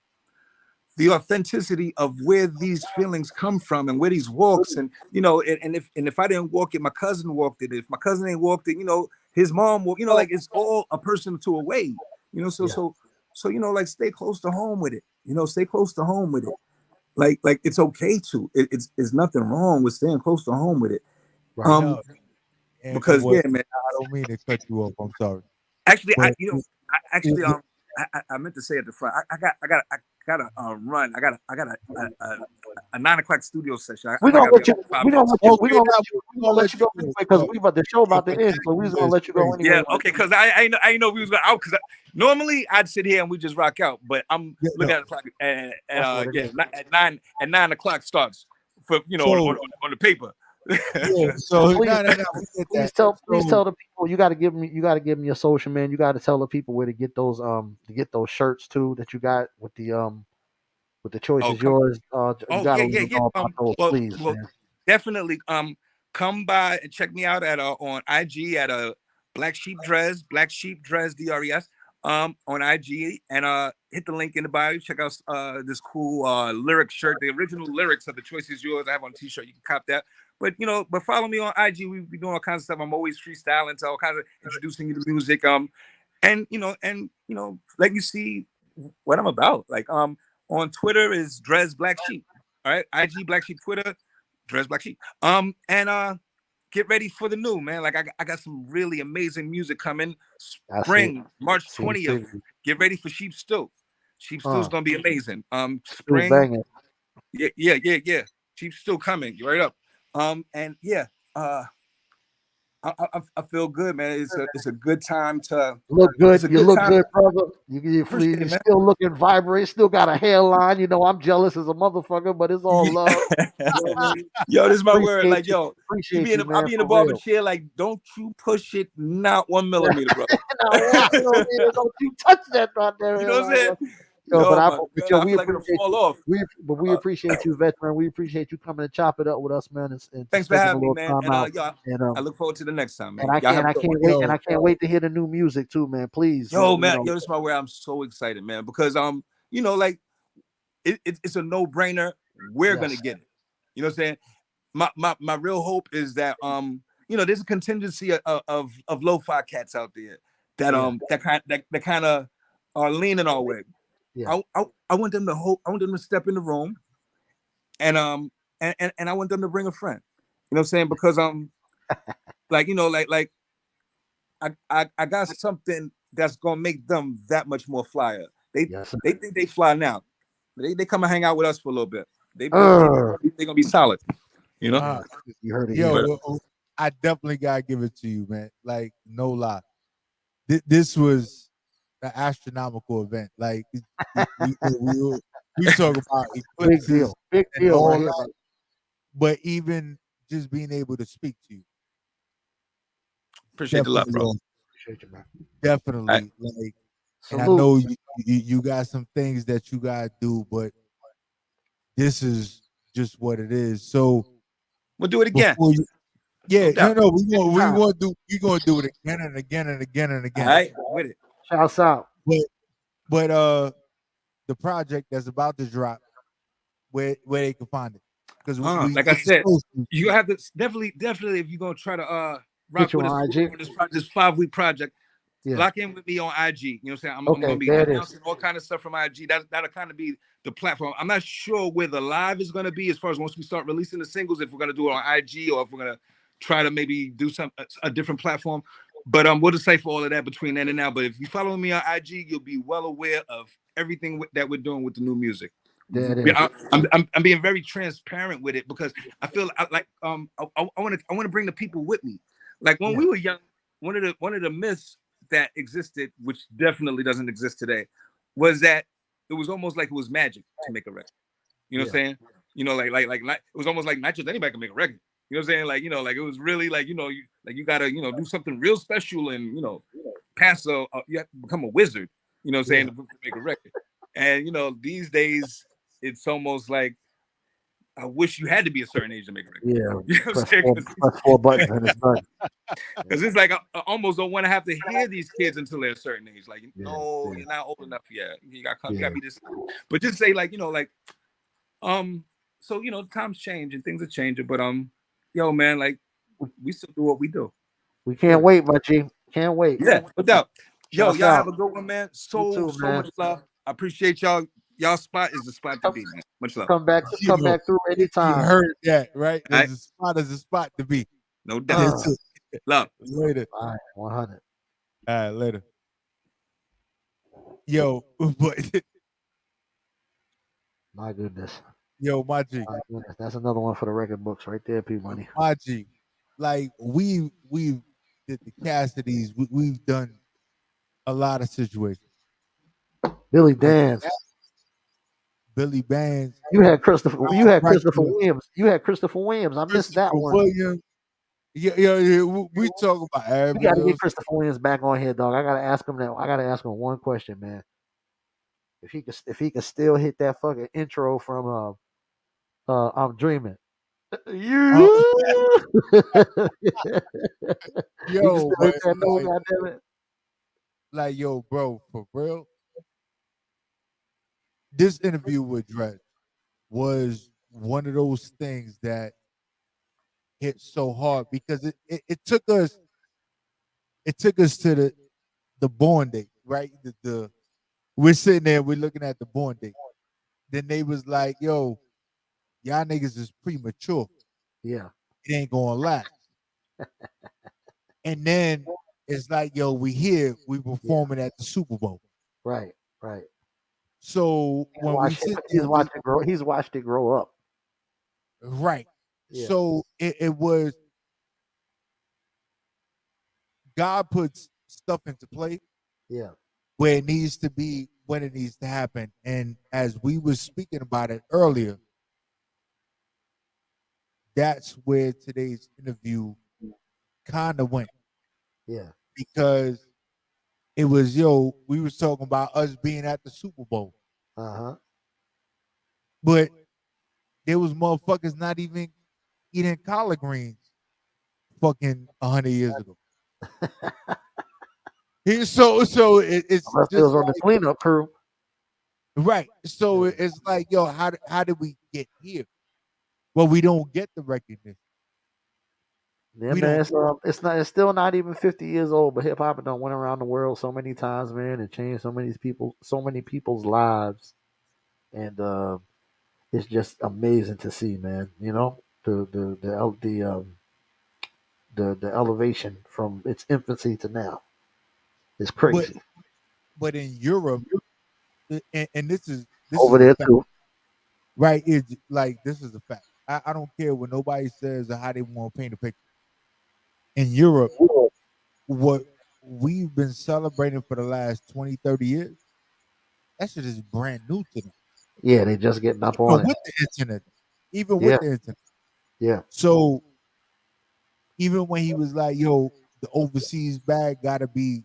the authenticity of where these feelings come from and where these walks. And if I didn't walk it, my cousin walked it. If my cousin ain't walked it, his mom walked. Like it's all a person to a way. So like stay close to home with it. Stay close to home with it. Like it's okay to. It's nothing wrong with staying close to home with it. Right. Because yeah, man. I don't mean to cut you off. I'm sorry. Actually, But, I meant to say at the front. I gotta run. I got a 9 o'clock studio session. We're gonna let you go anyway because the show about to end, so we're gonna let you go anyway. Yeah, okay. Because I know we was going out because normally I'd sit here and we just rock out, but I'm looking at the clock and at 9 o'clock starts for on the paper. So please tell the people you got to give them your social, man. You got to tell the people where to get those shirts too that you got with the choice is yours. Please, man. Definitely come by and check me out at on IG at Black Sheep Dres DRES on IG and hit the link in the bio. Check out this cool lyric shirt. The original lyrics of The Choice Is Yours I have on a t-shirt. You can cop that. But follow me on IG. We be doing all kinds of stuff. I'm always freestyling, so all kinds of introducing you to music. And let you see what I'm about. Like on Twitter is Dres Black Sheep. All right, IG Black Sheep, Twitter Dres Black Sheep. And get ready for the new, man. Like I got some really amazing music coming. Spring, March 20th. Get ready for Sheep Stew. Sheep Stew's gonna be amazing. Spring. Yeah. Sheep Stew coming. Right up. And yeah, I feel good, man. It's a good time to look good. You look good, brother. You still looking vibrant. Still got a hairline. I'm jealous as a motherfucker, but it's all love. Yo, this is my word. Like, yo, I'll be in the barber chair. Like, don't you push it not 1 millimeter, bro. Don't you touch that right there. You know what I'm saying? Yo, but Yo, I, my but God, yo, I we feel like it'll appreciate fall you. off. We appreciate you, veteran. We appreciate you coming to chop it up with us, man, and Thanks just for taking a having me, little man. time And out. y'all, And I look forward to the next time, and man. Y'all have a I good one. can't wait, Yo, and I can't wait to hear the new music too, man. Please, Yo, you man, know, yo, this is my where I'm so excited, man, because like it's a no-brainer. We're gonna yes, get it. You know what I'm saying? My real hope is that there's a contingency of lo-fi cats out there that yeah, that kind of are leaning our way. yeah, I want them to hope. I want them to step in the room and I want them to bring a friend. You know what I'm saying? Because like I got something that's gonna make them that much more flyer. They yes. Sir. they think they fly now. They come and hang out with us for a little bit. Uh, They gonna be solid. You know. uh, you heard it yo, here. But I definitely gotta give it to you, man. Like, no lie. This was an astronomical event. Like, we talk about eclipses Big and deal right all here, that, man. but even just being able to speak to you, appreciate the love, definitely, bro. Appreciate you, man. All right. definitely. Like, and I Salute. know you got some things that you gotta do, but this is just what it is. So We'll do it again. before you, No yeah, doubt. Anytime. we gonna do it again and again and again and All again. right. With it. Shouts out. But the project that's about to drop, where they can find it, because we Like I need the said, social. you have to definitely if you're gonna try to rock Get you with us on IG. on this 5-week project, Yeah. lock in with me on IG. You know what I'm saying? I'm gonna Okay. be There it is. announcing all kind of stuff from IG. That'll kind of be the platform. I'm not sure where the live is gonna be as far as once we start releasing the singles, if we're gonna do it on IG or if we're gonna try to maybe do a different platform. But we'll decide for all of that between then and now. But if you follow me on IG, you'll be well aware of everything that we're doing with the new music. There it is. I'm being very transparent with it because I feel like I want to bring the people with me. Like when Yeah. we were young, one of the myths that existed, which definitely doesn't exist today, was that it was almost like it was magic to make a record. You know what I'm saying? You know, like it was almost like not just anybody can make a record. You know what I'm saying? Like, like it was really like, you gotta, do something real special and, pass you have to become a wizard, you know what I'm saying, to make a record. And, these days it's almost like I wish you had to be a certain age to make a record. Yeah. You know what I'm saying? Press four buttons and it's done. Because it's like I almost don't want to have to hear these kids until they're a certain age. Like, no, Yeah. you're not old enough yet. You Yeah. gotta be this. But just say like, so times change and things are changing. But yo, man, like we still do what we do. We can't wait, my G. Can't wait. Yeah, no doubt. Yo, Shouts y'all have out. a good one, man. You So too, man. much love. I appreciate y'all. Y'all spot is the spot to be, man. Much love. Come Yo, back through you anytime. heard that, right? All right, There's a spot to be. no doubt. That's it. Love. Later. All right, 100. All right, later. Yo, but My goodness. yo, my G, My goodness. That's another one for the record books right there, P Money. my G. Like we've did the Cassidys, we've done a lot of situations. Billy But Dance. Billy Bands, You had Christopher. You had right Christopher there, Williams. You had Christopher Williams. I missed that Christopher one. Williams. Yeah. We talk about We got to everybody get else. Christopher Williams back on here, dog. I gotta ask him that. I gotta ask him one question, man. If he could still hit that fucking intro from I'm dreaming. Uh, You. He can yo, still hit but that note, goddamn it. like, yo, bro, for real, this interview with Dres was one of those things that hit so hard because it took us to the born date, right? The we're sitting there, we're looking at the born date. Then they was like, yo, y'all niggas is premature. Yeah, It ain't gonna last. And then it's like, yo, we here, we yeah, performing at the Super Bowl. right, right. So when we sit there, He's watched it grow up. right. Yeah, So it was God puts stuff into play yeah, where it needs to be when it needs to happen. And as we were speaking about it earlier, that's where today's interview kind of went yeah, because it was, yo, we was talking about us being at the Super Bowl. Uh-huh. But there was motherfuckers not even eating collard greens fucking 100 years ago. It's Unless they just was on the like, cleanup crew. right. So Yeah. it's like, yo, how did we get here? Well, we don't get the recognition. Yeah, We man. don't. It's still not even 50 years old, but hip hop done went around the world so many times, man, and changed so many people's lives, and it's just amazing to see, man. You know, the elevation from its infancy to now is But crazy. in Europe, and this Over is a there fact, too. right? It's like this is a fact. I don't care what nobody says or how they want to paint a picture. In Europe, what we've been celebrating for the last 20, 30 years, that shit is brand new to them. Yeah, they just getting up Even on it. with the internet. Even with Yeah, the internet. yeah, So even when he was like, yo, the overseas bag gotta be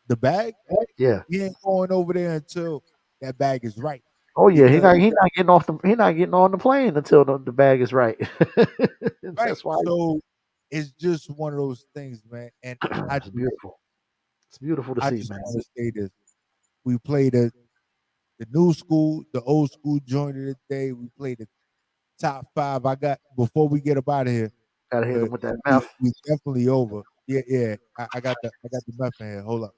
the bag, yeah. he ain't going over there until that bag is right. Oh yeah, Because he not getting on the plane until the bag is right. right. That's why So it's just one of those things, man. And it's beautiful. It's beautiful to I see, just man. want to say this. We played the new school, the old school joint of the day. We played the top five. I got before we get up out of here. Gotta hit him But with that we mouth. we definitely over. Yeah, yeah. I got the meth in here. Hold up.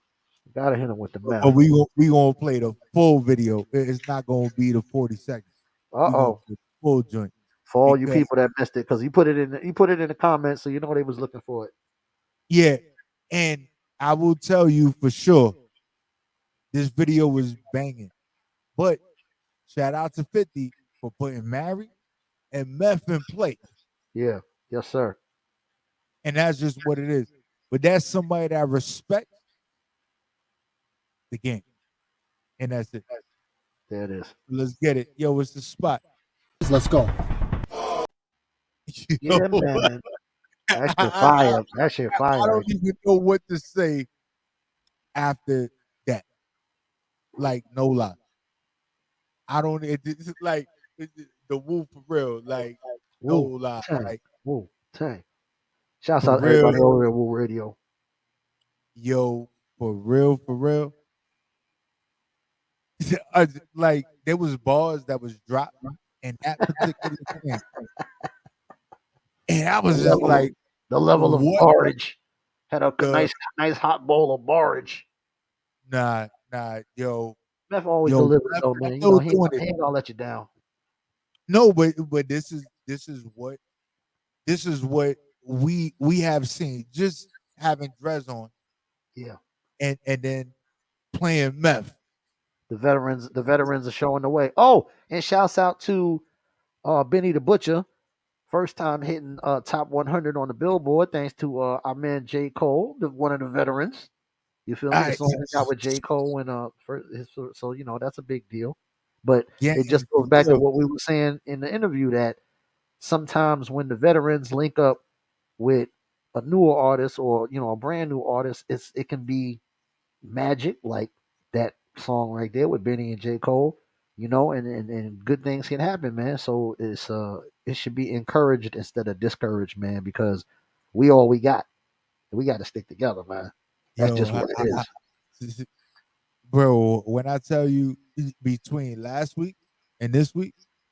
Gotta hit him with the But mouth. we gonna play the full video. It's not gonna be the 40 seconds. Uh We gonna oh. play the full joint For all you because people that missed it, because he put it in the comments, so you know they was looking for it. yeah, and I will tell you for sure this video was banging. But shout out to 50 for putting Mary and Meth in play. Yeah. Yes, sir. And that's just what it is. But that's somebody that respects the game. And that's it. There it is. Let's get it. Yo, it's the spot. Let's go. Yo, Yeah, man. That shit I, fire. That shit fire I right don't even know what to say after that. Like, no lie. I don't, it's like the wolf for real. Like, there. no Woo. lie. Tang. Like, Woo. Tang. Shouts for out to real, everybody over there at Woo Radio. yo, for real, for real. Like, there was bars that was dropped in that particular thing. And I The was just level of like, the level of what barge. Had a the, nice hot bowl of barge. nah, yo, Meth always yo, delivers I'm though, man. You still know, doing it. he ain't gonna let you down. No, but this is what we have seen. Just having Dres on Yeah. and then playing meth. The veterans are showing the way. Oh, and shouts out to Benny the Butcher, first time hitting top 100 on the Billboard, thanks to our man J. Cole, one of the veterans. You feel All me? The right, song he got with J. Cole and so you know that's a big deal. But gang it just for goes back to real. what we were saying in the interview that sometimes when the veterans link up with a newer artist or you know a brand new artist, it can be magic, like that song right there with Benny and J. Cole, you know, and good things can happen, man. So it should be encouraged instead of discouraged, man, because we all we got. We got to stick together, man. That's Yo, just what it is. bro, when I tell you between last week and this week,